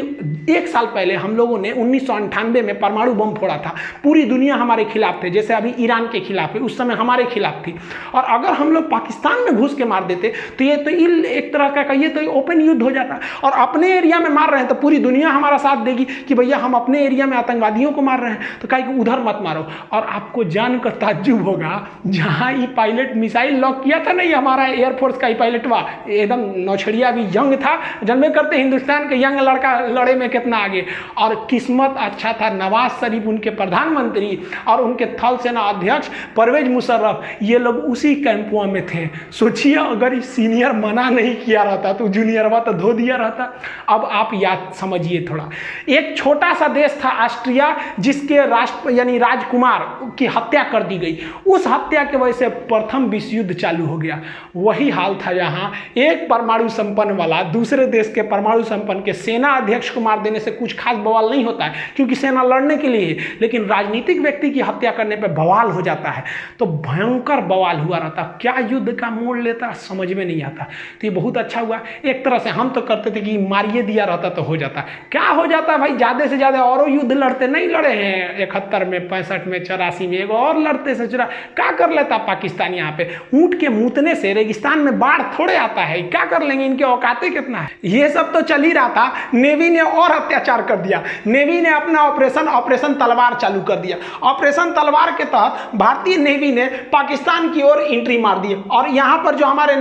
एक साल पहले हम लोगों ने 1998 में परमाणु बम फोड़ा था, पूरी दुनिया हमारे खिलाफ थे, जैसे अभी ईरान के खिलाफ है, उस समय हमारे खिलाफ थी। और अगर हम लोग पाकिस्तान में घुस के मार देते तो ये तो एक तरह का कहिए तो ओपन युद्ध हो जाता। और अपने एरिया में मार रहे हैं तो पूरी दुनिया हमारा साथ देगी कि भैया हम अपने एरिया में आतंकवादियों को मार रहे हैं, तो कहे कि उधर मत मारो। और आपको जानकर ताज्जुब होगा, जहां ये पायलट मिसाइल लॉक किया था नहीं, हमारा एयरफोर्स का ही पायलट हुआ, एकदम नौछड़िया भी यंग था, जन्मे करते हिंदुस्तान के यंग लड़का लड़े में कितना आगे। और किस्मत अच्छा था, नवाज शरीफ उनके प्रधानमंत्री और उनके थल सेना अध्यक्ष परवेज मुशर्रफ तब ये लोग उसी कैंपों में थे। सोचिए अगर सीनियर मना नहीं किया रहता तो जूनियरवा तो धो दिया रहता। अब आप याद समझिए थोड़ा, एक छोटा सा देश था ऑस्ट्रिया, जिसके राष्ट्र यानी राजकुमार की हत्या कर दी गई। उस हत्या की वजह से प्रथम विश्व युद्ध चालू हो गया। वही हाल था यहाँ, एक परमाणु संपन्न वाला दूसरे देश के परमाणु संपन्न के सेना अध्यक्ष को मार देने से कुछ खास बवाल नहीं होता है, क्योंकि सेना लड़ने के लिए, लेकिन राजनीतिक व्यक्ति की हत्या करने पर बवाल हो जाता है। तो भयंकर बवाल हुआ रहता, क्या युद्ध का मोड़ लेता समझ में नहीं आता। तो ये बहुत अच्छा हुआ। एक तरह से हम तो करते थे कि मारिए दिया रहता तो हो जाता, क्या हो जाता भाई, ज्यादा से ज्यादा और युद्ध लड़ते, नहीं लड़े हैं 71 में, 65 में, 84 में, एक और लड़ते से चुरा, क्या कर लेता पाकिस्तान। यहाँ पे ऊंट के मूतने से रेगिस्तान में बाढ़ थोड़े आता है, क्या कर लेंगे, इनके औकाते कितना है। ये सब तो चल ही रहा था, नेवी ने और अत्याचार कर दिया। नेवी ने अपना ऑपरेशन तलवार चालू कर दिया। ऑपरेशन तलवार के तहत भारतीय नेवी ने पाकिस्तान की ओर एंट्री मार दी, और यहाँ पर जो हमारे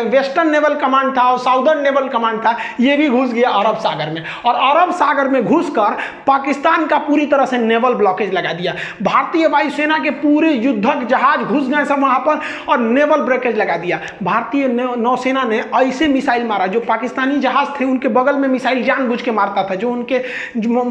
वेस्टर्न नेवल कमांड था और साउदर्न नेवल कमांड था, ये भी घुस गया अरब सागर में, और अरब सागर में घुसकर पाकिस्तान का पूरी तरह से नेवल ब्लॉकेज लगा दिया। भारतीय वायुसेना के पूरे युद्धक जहाज घुस गए सब वहां पर, और नेवल ब्लॉकेज लगा दिया। भारतीय नौसेना ने ऐसे मिसाइल मारा, जो पाकिस्तानी जहाज थे उनके बगल में मिसाइल जानबूझ के मारता था, जो उनके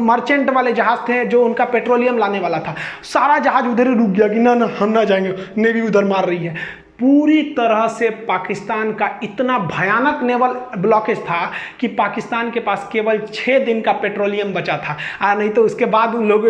मर्चेंट वाले जहाज थे, जो उनका पेट्रोलियम लाने वाला था, सारा जहाज उधर ही रुक गया कि ना हम ना जाएंगे, नेवी उधर मार रही है। पूरी तरह से पाकिस्तान का इतना भयानक नेवल ब्लॉकेज था कि पाकिस्तान के पास केवल 6 दिन का पेट्रोलियम बचा था, नहीं तो उसके बाद उन लोग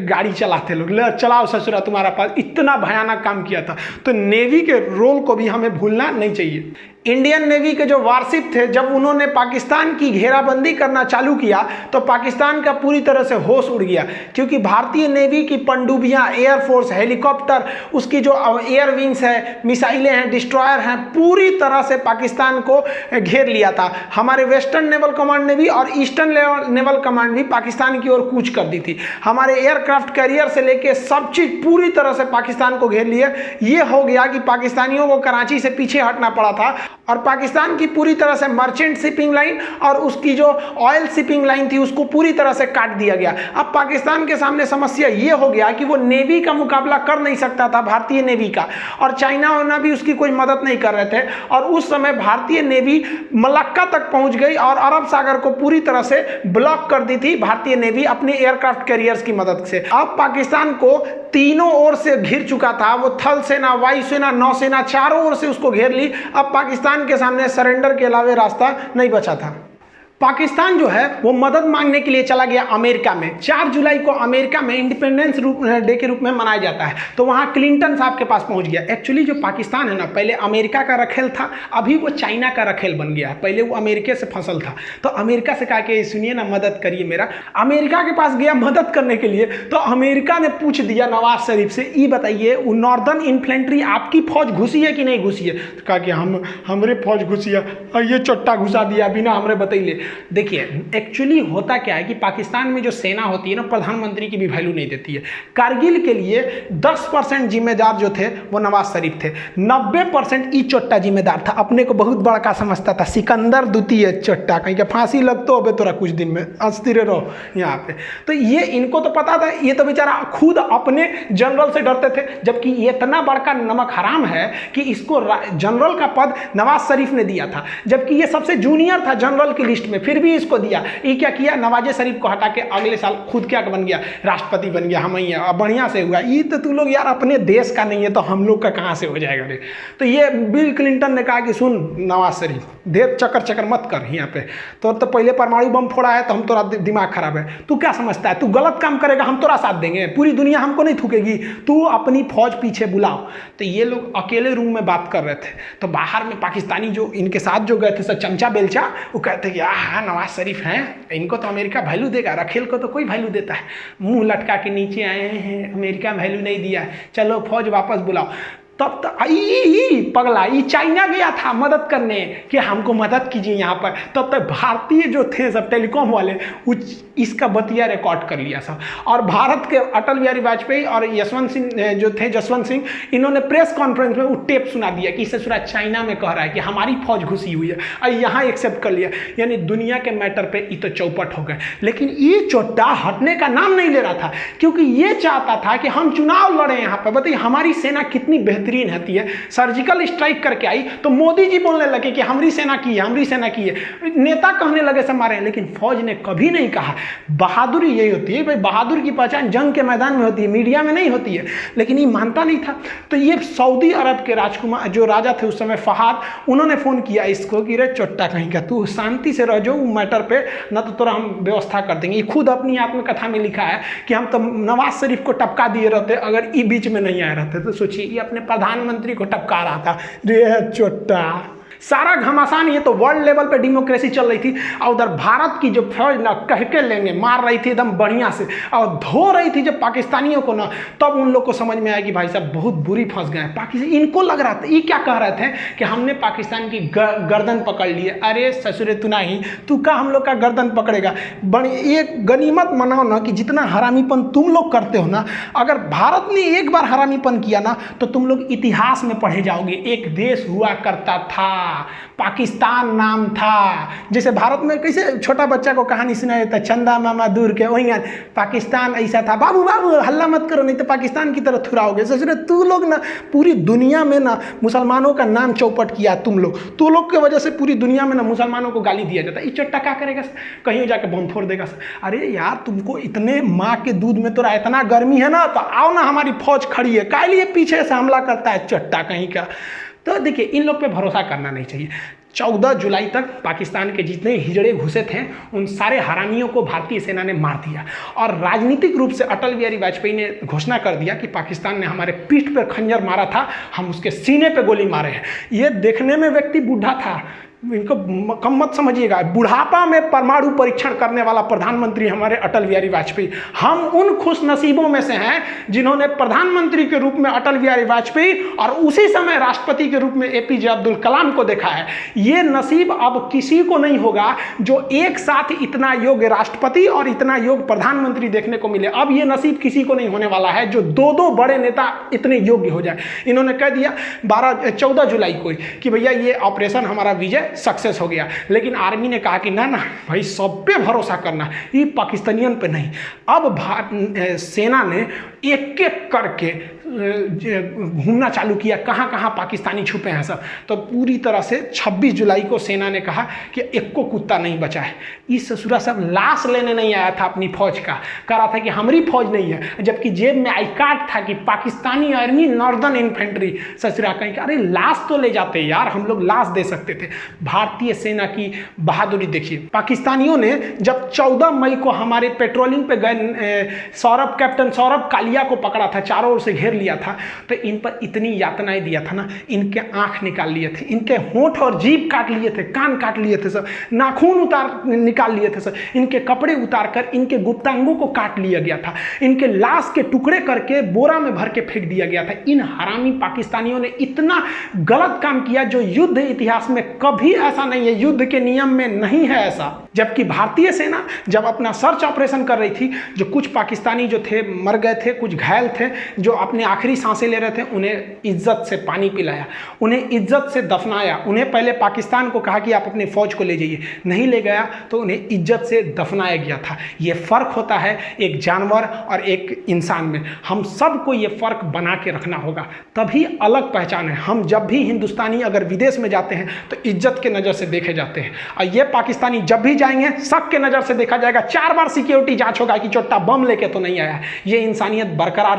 गाड़ी चलाते, लोग चलाओ ससुरा तुम्हारा पास, इतना भयानक काम किया था। तो नेवी के रोल को भी हमें भूलना नहीं चाहिए। इंडियन नेवी के जो वारशिप थे, जब उन्होंने पाकिस्तान की घेराबंदी करना चालू किया तो पाकिस्तान का पूरी तरह से होश उड़ गया, क्योंकि भारतीय नेवी की पनडुब्बियां, एयरफोर्स, हेलीकॉप्टर, उसकी जो एयर विंग्स है, मिसाइलें हैं, डिस्ट्रॉयर हैं, पूरी तरह से पाकिस्तान को घेर लिया था। हमारे वेस्टर्न नेवल कमांड ने भी और ईस्टर्न नेवल कमांड भी पाकिस्तान की ओर कूच कर दी थी। हमारे एयरक्राफ्ट कैरियर से लेके सब चीज पूरी तरह से पाकिस्तान को घेर लिया। ये हो गया कि पाकिस्तानियों को कराची से पीछे हटना पड़ा था, और पाकिस्तान की पूरी तरह से मर्चेंट शिपिंग लाइन और उसकी जो ऑयल शिपिंग लाइन थी उसको पूरी तरह से काट दिया गया। अब पाकिस्तान के सामने समस्या ये हो गया कि वो नेवी का मुकाबला कर नहीं सकता था, भारतीय नेवी का, और चाइना वाइना भी उसकी कोई मदद नहीं कर रहे थे। और उस समय भारतीय नेवी मलक्का तक पहुंच गई और अरब सागर को पूरी तरह से ब्लॉक कर दी थी भारतीय नेवी अपने एयरक्राफ्ट कैरियर्स की मदद से। अब पाकिस्तान को तीनों ओर से घिर चुका था, वो थल सेना, वायुसेना, नौसेना, चारों ओर से उसको घेर ली। अब पाकिस्तान के सामने सरेंडर के अलावा रास्ता नहीं बचा था। पाकिस्तान जो है वो मदद मांगने के लिए चला गया अमेरिका में। 4 जुलाई को अमेरिका में इंडिपेंडेंस डे के रूप में मनाया जाता है, तो वहाँ क्लिंटन साहब के पास पहुँच गया। एक्चुअली जो पाकिस्तान है ना, पहले अमेरिका का रखेल था, अभी वो चाइना का रखेल बन गया है। पहले वो अमेरिका से फसल था, तो अमेरिका से कहा कि सुनिए ना, मदद करिए मेरा। अमेरिका के पास गया मदद करने के लिए, तो अमेरिका ने पूछ दिया नवाज शरीफ से, ये बताइए वो नॉर्दर्न इन्फेंट्री आपकी फौज घुसी है कि नहीं घुसी है। तो कहा कि हमरे फौज घुसी है, और ये चट्टा घुसा दिया बिना हमरे बताइए। देखिए एक्चुअली होता क्या है कि पाकिस्तान में जो सेना होती है ना, प्रधानमंत्री की भी वैल्यू नहीं देती है। कारगिल के लिए 10% जिम्मेदार जो थे वो नवाज शरीफ थे, 90% ई चोट्टा जिम्मेदार था, अपने को बहुत बड़ा का समझता था, सिकंदर द्वितीय चोट्टा, कहीं के फांसी लगतो हो तोरा कुछ दिन में, अस्थिर रहो यहाँ पे। तो ये इनको तो पता था, ये तो बेचारा खुद अपने जनरल से डरते थे, जबकि ये इतना बड़का नमक हराम है कि इसको जनरल का पद नवाज शरीफ ने दिया था, जबकि ये सबसे जूनियर था जनरल की लिस्ट में, फिर भी इसको दिया। ये क्या किया, नवाज शरीफ को हटा के अगले साल खुद क्या बन गया, राष्ट्रपति बन गया। हम ही बढ़िया से हुआ। ये तो तू लोग यार अपने देश का नहीं है तो हम लोग का कहाँ से हो जाएगा रे। तो ये बिल क्लिंटन ने कहा कि सुन नवाज शरीफ, देर चक्कर मत कर यहाँ पे, तो पहले परमाणु बम फोड़ा है तो हम तोरा दिमाग खराब है, तू क्या समझता है, तू गलत काम करेगा हम तोरा साथ देंगे, पूरी दुनिया हमको नहीं थूकेगी, तू अपनी फौज पीछे बुलाओ। तो ये लोग अकेले रूम में बात कर रहे थे, तो बाहर में पाकिस्तानी जो इनके साथ जो गए थे सब चमचा बेलचा, वो कहते कि हाँ नवाज शरीफ हैं, इनको तो अमेरिका वैल्यू देगा, रखेल को तो कोई वैल्यू देता है, मुंह लटका के नीचे आए हैं, अमेरिका वैल्यू नहीं दिया है, चलो फौज वापस बुलाओ। तब तो पगला ये चाइना गया था मदद करने कि हमको मदद कीजिए यहाँ पर। तब तक भारतीय जो थे सब टेलीकॉम वाले इसका बतिया रिकॉर्ड कर लिया सब, और भारत के अटल बिहारी वाजपेयी और यशवंत सिंह जो थे, जसवंत सिंह, इन्होंने प्रेस कॉन्फ्रेंस में वो टेप सुना दिया कि इससे सूरा चाइना में कह रहा है कि हमारी फौज घुसी हुई है, और यहाँ एक्सेप्ट कर लिया। यानी दुनिया के मैटर पे ये तो चौपट हो गए। लेकिन ये चोट्टा हटने का नाम नहीं ले रहा था, क्योंकि ये चाहता था कि हम चुनाव लड़े यहाँ पर। बताइए हमारी सेना कितनी बेहतरीन बेहतरीन होती है, सर्जिकल स्ट्राइक करके आई तो मोदी जी बोलने लगे कि हमारी सेना की है, हमारी सेना की है, नेता कहने लगे से मारे, लेकिन फौज ने कभी नहीं कहा। बहादुरी यही होती है भाई, बहादुर की पहचान जंग के मैदान में होती है, मीडिया में नहीं होती है। लेकिन ये मानता नहीं था। तो ये सऊदी अरब के राजकुमार जो राजा थे उस समय फहाद, उन्होंने फोन किया इसको कि रे चोट्टा कहीं का, तू शांति से रह जाओ मैटर पे, ना तो तोरा हम व्यवस्था कर देंगे। ये खुद अपनी आत्मकथा में लिखा है कि हम तो नवाज शरीफ को टपका दिए रहते अगर ये बीच में नहीं आए रहते। तो सोचिए ये अपने प्रधानमंत्री को टपका रहा था, रे चोट्टा। सारा घमासान, ये तो वर्ल्ड लेवल पे डेमोक्रेसी चल रही थी, और उधर भारत की जो फौज ना कह के लेंगे मार रही थी एकदम बढ़िया से, और धो रही थी जब पाकिस्तानियों को ना, तब उन लोग को समझ में आया कि भाई साहब बहुत बुरी फंस गए पाकिस्तान। इनको लग रहा था, ये क्या कह रहे थे कि हमने पाकिस्तान की गर्दन पकड़ ली है। अरे ससुरे तू नहीं, तू का हम लोग का गर्दन पकड़ेगा। बड़ी एक गनीमत मनाओ ना कि जितना हरामीपन तुम लोग करते हो ना, अगर भारत ने एक बार हरामीपन किया ना तो तुम लोग इतिहास में पढ़े जाओगे। एक देश हुआ करता था, पाकिस्तान नाम था। जैसे भारत में कैसे छोटा बच्चा को कहानी सुनाया जाता है, चंदा मामा दूर के, वही पाकिस्तान ऐसा था, बाबू बाबू हल्ला मत करो नहीं तो पाकिस्तान की तरफ थुराओगे। ससुरे तू लोग ना पूरी दुनिया में ना मुसलमानों का नाम चौपट किया तुम लोग, तू लोग की वजह से पूरी दुनिया में ना मुसलमानों को गाली दिया जाता है। ये चट्टा क्या करेगा, कहीं जाके बम फोड़ देगा। अरे यार तुमको इतने माँ के दूध में तो इतना गर्मी है ना, तो आओ ना हमारी फौज खड़ी है, काय लिए पीछे से हमला करता है चट्टा कहीं का। तो देखिए इन लोग पे भरोसा करना नहीं चाहिए। 14 जुलाई तक पाकिस्तान के जितने हिजड़े घुसे थे उन सारे हरामियों को भारतीय सेना ने मार दिया, और राजनीतिक रूप से अटल बिहारी वाजपेयी ने घोषणा कर दिया कि पाकिस्तान ने हमारे पीठ पर खंजर मारा था, हम उसके सीने पे गोली मारे हैं। ये देखने में व्यक्ति बूढ़ा था, इनको कम मत समझिएगा, बुढ़ापा में परमाणु परीक्षण करने वाला प्रधानमंत्री हमारे अटल बिहारी वाजपेयी। हम उन खुश नसीबों में से हैं जिन्होंने प्रधानमंत्री के रूप में अटल बिहारी वाजपेयी और उसी समय राष्ट्रपति के रूप में एपीजे अब्दुल कलाम को देखा है। ये नसीब अब किसी को नहीं होगा जो एक साथ इतना योग्य राष्ट्रपति और इतना योग्य प्रधानमंत्री देखने को मिले। अब ये नसीब किसी को नहीं होने वाला है जो दो बड़े नेता इतने योग्य हो जाए। इन्होंने कह दिया 14 जुलाई को कि भैया ये ऑपरेशन हमारा विजय सक्सेस हो गया, लेकिन आर्मी ने कहा कि ना ना भाई सब पे भरोसा करना, ये पाकिस्तानियन पे नहीं। अब सेना ने एक एक करके घूमना चालू किया, कहाँ कहाँ पाकिस्तानी छुपे हैं सब। तो पूरी तरह से 26 जुलाई को सेना ने कहा कि एक को कुत्ता नहीं बचा है। इस ससुरा सब लाश लेने नहीं आया था अपनी फौज का, कह रहा था कि हमारी फौज नहीं है, जबकि जेब में आई कार्ड था कि पाकिस्तानी आर्मी नॉर्दर्न इन्फेंट्री। ससुरा कहीं अरे लाश तो ले जाते यार, हम लोग लाश दे सकते थे। भारतीय सेना की बहादुरी देखिए। पाकिस्तानियों ने जब 14 मई को हमारे पेट्रोलिंग पे गए कैप्टन सौरभ कालिया को पकड़ा था, चारों ओर से घेर लिया था, तो इन पर इतनी यातनाएं दिया था ना, इनके आंख निकाल लिए थे, इनके होंठ और जीभ काट लिए थे, कान काट लिए थे सब, नाखून निकाल लिए थे सब, इनके कपड़े उतार कर इनके गुप्तांगों को काट लिया गया था, इनके लाश के टुकड़े करके बोरा में भर के फेंक दिया गया था। इन हरामी पाकिस्तानियों ने इतना गलत काम किया जो युद्ध इतिहास में कभी ऐसा नहीं है, युद्ध के नियम में नहीं है ऐसा। जबकि भारतीय सेना जब अपना सर्च ऑपरेशन कर रही थी, जो कुछ पाकिस्तानी जो थे मर गए थे, कुछ घायल थे, जो अपने आखिरी सांसें ले रहे थे, उन्हें इज्जत से पानी पिलाया, उन्हें इज्जत से दफनाया। उन्हें पहले पाकिस्तान को कहा कि आप अपनी फौज को ले जाइए, नहीं ले गया तो उन्हें इज्जत से दफनाया गया था। ये फर्क होता है एक जानवर और एक इंसान में। हम सबको ये फर्क बना के रखना होगा, तभी अलग पहचान है। हम जब भी हिंदुस्तानी अगर विदेश में जाते हैं तो इज्जत के नज़र से देखे जाते हैं, और ये पाकिस्तानी जब भी जाएंगे शक के नज़र से देखा जाएगा। 4 बार सिक्योरिटी जांच होगा कि चोट्टा बम लेके तो नहीं आया। ये इंसानियत बरकरार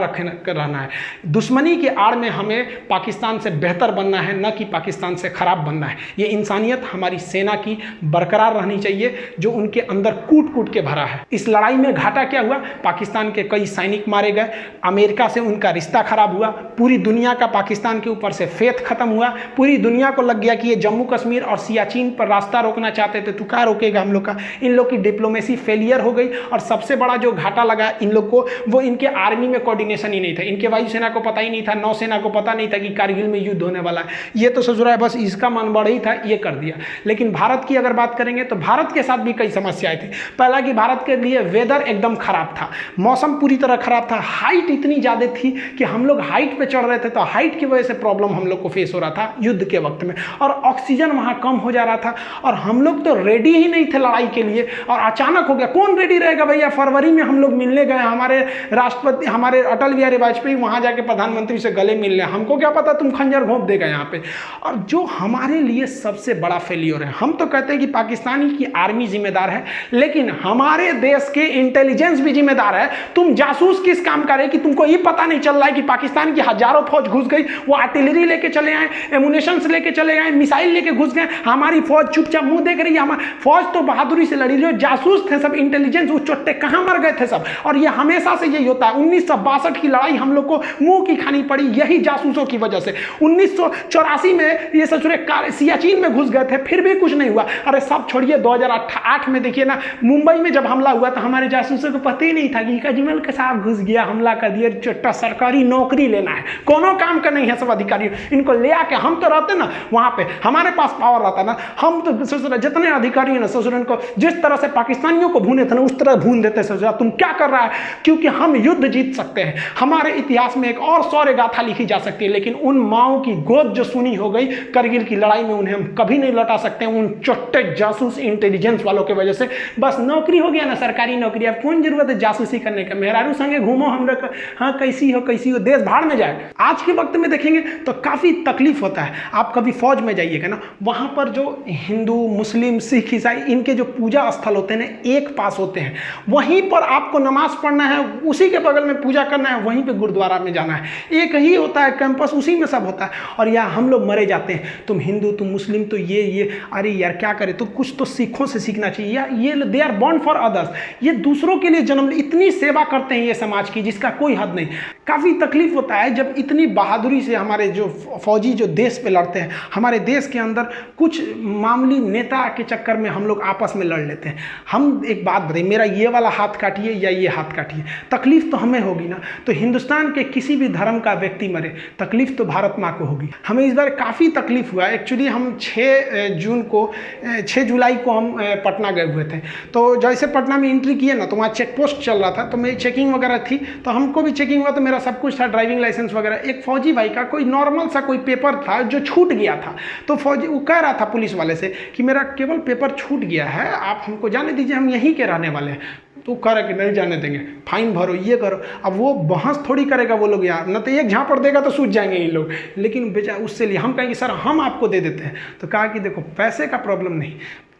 रहना है। दुश्मनी की आड़ में हमें पाकिस्तान से बेहतर बनना है, न कि पाकिस्तान से खराब बनना है। ये इंसानियत हमारी सेना की बरकरार रहनी चाहिए, जो उनके अंदर कूट कूट के भरा है। इस लड़ाई में घाटा क्या हुआ? पाकिस्तान के कई सैनिक मारे गए, अमेरिका से उनका रिश्ता खराब हुआ, पूरी दुनिया का पाकिस्तान के ऊपर से फेथ खत्म हुआ, पूरी दुनिया को लग गया कि ये जम्मू कश्मीर और सियाचिन पर रास्ता रोकना चाहते थे, तो क्या रोकेगा हम लोग का? इन लोग की डिप्लोमेसी फेलियर हो गई, और सबसे बड़ा जो घाटा लगा इन लोग को, वो इनके आर्मी में कोऑर्डिनेशन ही नहीं था। इनके वायुसेना को पता ही नहीं था, नौसेना को पता नहीं था कि कारगिल में युद्ध होने वाला है। ये तो ससुरा है बस इसका मन बढ़ ही था, ये कर दिया। लेकिन भारत की अगर बात करेंगे तो भारत के साथ भी कई समस्याएं थी। पहला कि भारत के लिए वेदर एकदम खराब था, मौसम पूरी तरह खराब था, हाइट इतनी ज़्यादा थी कि हम लोग हाइट पे चढ़ रहे थे तो हाइट की वजह से प्रॉब्लम हम लोग को फेस हो रहा था युद्ध के वक्त में, और ऑक्सीजन वहाँ कम हो जा रहा था, और हम लोग तो रेडी ही नहीं थे लड़ाई के लिए। और अचानक हो गया, कौन रेडी रहेगा भैया? फरवरी में हम लोग मिलने गए, हमारे राष्ट्रपति हमारे अटल बिहारी वाजपेयी वहाँ वहाँ जाके प्रधानमंत्री से गले मिल लें, हमको क्या पता तुम खंजर घोंप देगा यहाँ पे। और जो हमारे लिए सबसे बड़ा फेलियर है, हम तो कहते हैं कि पाकिस्तानी की आर्मी जिम्मेदार है, लेकिन हमारे देश के इंटेलिजेंस भी जिम्मेदार है। तुम जासूस किस काम का रहे कि तुमको ये पता नहीं चल रहा है कि पाकिस्तान की हजारों फौज घुस गई, वो आर्टिलरी लेके चले आए, एमुनेशन लेके चले आए, मिसाइल लेके घुस गए, हमारी फौज चुपचाप मुंह देख रही है। हमारी फौज तो बहादुरी से लड़ी, जो जासूस थे सब इंटेलिजेंस वो चोट्टे कहां मर गए थे सब। और ये हमेशा से यही होता है, 1962 की लड़ाई हम लोग को मुंह की खानी पड़ी यही जासूसों की वजह से। 1984 में ये ससुरे सियाचिन में घुस गए थे, फिर भी कुछ नहीं हुआ। अरे सब छोड़िए, 2008 में देखिए ना, मुंबई में जब हमला हुआ था, हमारे जासूसों को पता ही नहीं था कि कजमल के साथ घुस गया, हमला कर दिया, चोट्टा सरकारी नौकरी लेना है, कोनो काम का नहीं है सब अधिकारी, इनको ले आके हम तो रहते ना वहां पे, हमारे पास पावर रहता ना, हम तो ससुरा जितने अधिकारी है ना ससुर इनको जिस तरह से पाकिस्तानियों को भूने थे ना उस तरह भून देते ससुरा। तुम क्या कर रहा है, क्योंकि हम युद्ध जीत सकते हैं। हमारे इतिहास में एक और शौर्य गाथा लिखी जा सकती है, लेकिन उन माओ की गोद जो सुनी हो गई करगिल की लड़ाई में, उन्हें हम कभी नहीं लौटा सकते उन चोट्टे जासूस इंटेलिजेंस वालों की वजह से। बस नौकरी हो गया ना, सरकारी नौकरी, अब कौन जरूरत है जासूसी करने का, मेहरारू संगे घूमो, हम लोग हाँ कैसी हो देश भाड़ में जाए। आज के वक्त में देखेंगे तो काफी तकलीफ होता है। आप कभी फौज में जाइएगा ना, वहां पर जो हिंदू मुस्लिम सिख ईसाई इनके जो पूजा स्थल होते हैं ना एक पास होते हैं, वहीं पर आपको नमाज पढ़ना है, उसी के बगल में पूजा करना है, वहीं पे गुरुद्वारा में जाना है, एक ही होता है कैंपस, उसी में सब होता है। और यहाँ हम लोग मरे जाते हैं, तुम हिंदू तुम मुस्लिम तो ये अरे यार क्या करें, तो कुछ तो सिखों से सीखना चाहिए यार, ये they are born for others, ये दूसरों के लिए जन्म, इतनी सेवा करते हैं ये समाज की जिसका कोई हद नहीं। काफ़ी तकलीफ होता है जब इतनी बहादुरी से हमारे जो फौजी जो देश पे लड़ते हैं, हमारे देश के अंदर कुछ मामूली नेता के चक्कर में हम लोग आपस में लड़ लेते हैं। हम एक बात बताइए, मेरा ये वाला हाथ काटिए या ये हाथ काटिए, तकलीफ तो हमें होगी ना। तो हिंदुस्तान के किसी भी धर्म का व्यक्ति मरे, तकलीफ तो भारत माँ को होगी। हमें इस बार काफ़ी तकलीफ हुआ। एक्चुअली हम 6 जुलाई को हम पटना गए हुए थे, तो जैसे पटना में एंट्री किए ना तो वहाँ चेक पोस्ट चल रहा था, तो मेरी चेकिंग वगैरह थी, तो हमको भी चेकिंग हुआ, तो मेरा सब कुछ था, ड्राइविंग लाइसेंस वगैरह। एक फौजी भाई का कोई नॉर्मल सा कोई पेपर था जो छूट गया था, तो फौजी वो कह रहा था पुलिस वाले से कि मेरा केवल पेपर छूट गया है, आप हमको जाने दीजिए, हम यहीं के रहने वाले हैं। तो कह रहा कि नहीं जाने देंगे, फाइन भरो, ये करो। अब वो बहस थोड़ी करेगा वो लोग यार, न तो एक झापड़ देगा तो सूझ जाएंगे ये लोग, लेकिन बेचा उससे लिए हम कहेंगे सर हम आपको दे देते हैं। तो कहा कि देखो पैसे का प्रॉब्लम नहीं,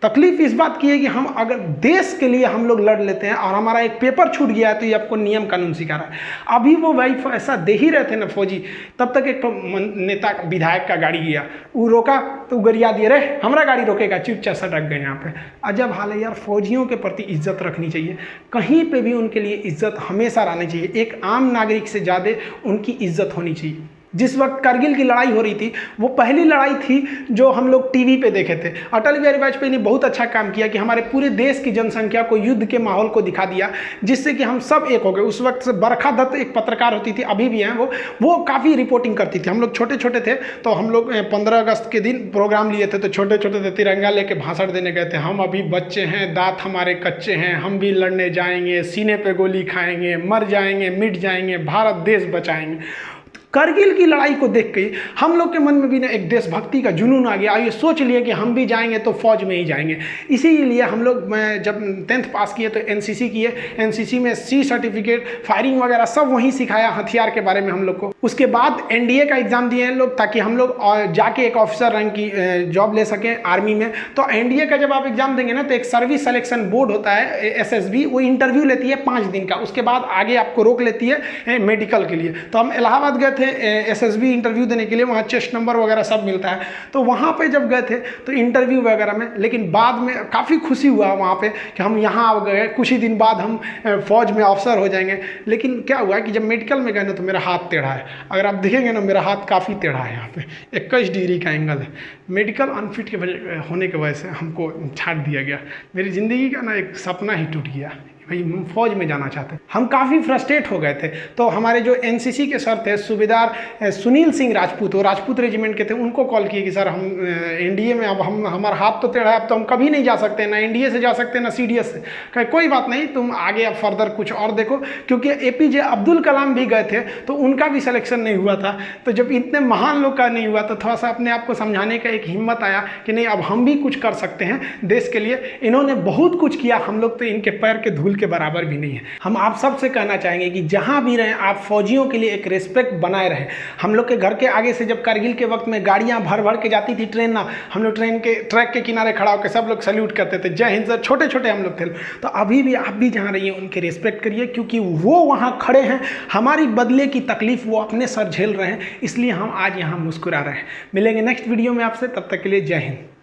तकलीफ इस बात की है कि हम अगर देश के लिए हम लोग लड़ लेते हैं और हमारा एक पेपर छूट गया है तो ये आपको नियम कानून सिखा रहा है। अभी वो भाई ऐसा दे ही रहे थे ना फौजी, तब तक एक तो नेता विधायक का गाड़ी गया, वो रोका तो गरिया दिए, रे हमारा गाड़ी रोकेगा, चुपचाप सटक गए। यहाँ पे अजब हाल है यार। फौजियों के प्रति इज्जत रखनी चाहिए, कहीं पे भी उनके लिए इज्जत हमेशा रहनी चाहिए, एक आम नागरिक से ज़्यादा उनकी इज्जत होनी चाहिए। जिस वक्त करगिल की लड़ाई हो रही थी, वो पहली लड़ाई थी जो हम लोग टीवी पे देखे थे। अटल बिहारी वाजपेयी ने बहुत अच्छा काम किया कि हमारे पूरे देश की जनसंख्या को युद्ध के माहौल को दिखा दिया, जिससे कि हम सब एक हो गए। उस वक्त से बरखा दत्त एक पत्रकार होती थी, अभी भी हैं वो काफ़ी रिपोर्टिंग करती थी। हम लोग छोटे छोटे थे तो हम लोग 15 अगस्त के दिन प्रोग्राम लिए थे, तो छोटे छोटे थे, तिरंगा लेके भाषण देने गए थे। हम अभी बच्चे हैं, दांत हमारे कच्चे हैं, हम भी लड़ने जाएंगे, सीने पे गोली खाएंगे, मर जाएंगे, मिट जाएंगे, भारत देश बचाएंगे। करगिल की लड़ाई को देख के हम लोग के मन में भी ना एक देशभक्ति का जुनून आ गया। ये सोच लिए कि हम भी जाएंगे तो फौज में ही जाएंगे। इसीलिए हम लोग जब 10th पास किए तो एनसीसी किए। एनसीसी में सी सर्टिफिकेट, फायरिंग वगैरह सब वहीं सिखाया, हथियार के बारे में हम लोग को। उसके बाद एनडीए का एग्जाम दिए हैं लोग, ताकि हम लोग जाके एक ऑफिसर रैंक की जॉब ले सकें आर्मी में। तो एनडीए का जब आप एग्जाम देंगे ना तो एक सर्विस सिलेक्शन बोर्ड होता है एसएसबी, वो इंटरव्यू लेती है 5 दिन का। उसके बाद आगे आपको रोक लेती है मेडिकल के लिए। तो हम इलाहाबाद गए थे एसएसबी इंटरव्यू देने के लिए, वहाँ चेस्ट नंबर वगैरह सब मिलता है। तो वहाँ पे जब गए थे तो इंटरव्यू वगैरह में, लेकिन बाद में काफ़ी खुशी हुआ वहाँ पे कि हम यहाँ आ गए, कुछ ही दिन बाद हम फौज में अफसर हो जाएंगे। लेकिन क्या हुआ कि जब मेडिकल में गए ना तो मेरा हाथ टेढ़ा है। अगर आप देखेंगे ना मेरा हाथ काफ़ी टेढ़ा है, यहाँ पे 21 डिग्री का एंगल है। मेडिकल अनफिट के वजह होने की वजह से हमको छाट दिया गया। मेरी ज़िंदगी का ना एक सपना ही टूट गया, भाई फौज में जाना चाहते। हम काफ़ी फ्रस्ट्रेट हो गए थे। तो हमारे जो एनसीसी के सर थे सूबेदार सुनील सिंह राजपूत, वो राजपूत रेजिमेंट के थे, उनको कॉल किए कि सर हम एनडीए में, अब हमारा हाथ तो टेढ़ा है, अब तो हम कभी नहीं जा सकते, ना एनडीए से जा सकते ना सीडीएस से। कहे कोई बात नहीं, तुम आगे अब फर्दर कुछ और देखो, क्योंकि एपीजे अब्दुल कलाम भी गए थे तो उनका भी सिलेक्शन नहीं हुआ था। तो जब इतने महान लोग का नहीं हुआ तो थोड़ा सा अपने आप को समझाने का एक हिम्मत आया कि नहीं अब हम भी कुछ कर सकते हैं देश के लिए। इन्होंने बहुत कुछ किया, हम लोग तो इनके पैर के धूल धूल के बराबर भी नहीं है। हम आप सबसे कहना चाहेंगे कि जहाँ भी रहें आप फौजियों के लिए एक रिस्पेक्ट बनाए रहें। हम लोग के घर के आगे से जब कारगिल के वक्त में गाड़ियाँ भर भर के जाती थी ट्रेन ना, हम लोग ट्रेन के ट्रैक के किनारे खड़ा होकर सब लोग सैल्यूट करते थे, जय हिंद सर। छोटे छोटे हम लोग थे। तो अभी भी आप भी जहाँ रहिए उनके रिस्पेक्ट करिए, क्योंकि वो वहाँ खड़े हैं, हमारी बदले की तकलीफ वो अपने सर झेल रहे हैं, इसलिए हम आज यहाँ मुस्कुरा रहे हैं। मिलेंगे नेक्स्ट वीडियो में आपसे, तब तक के लिए जय हिंद।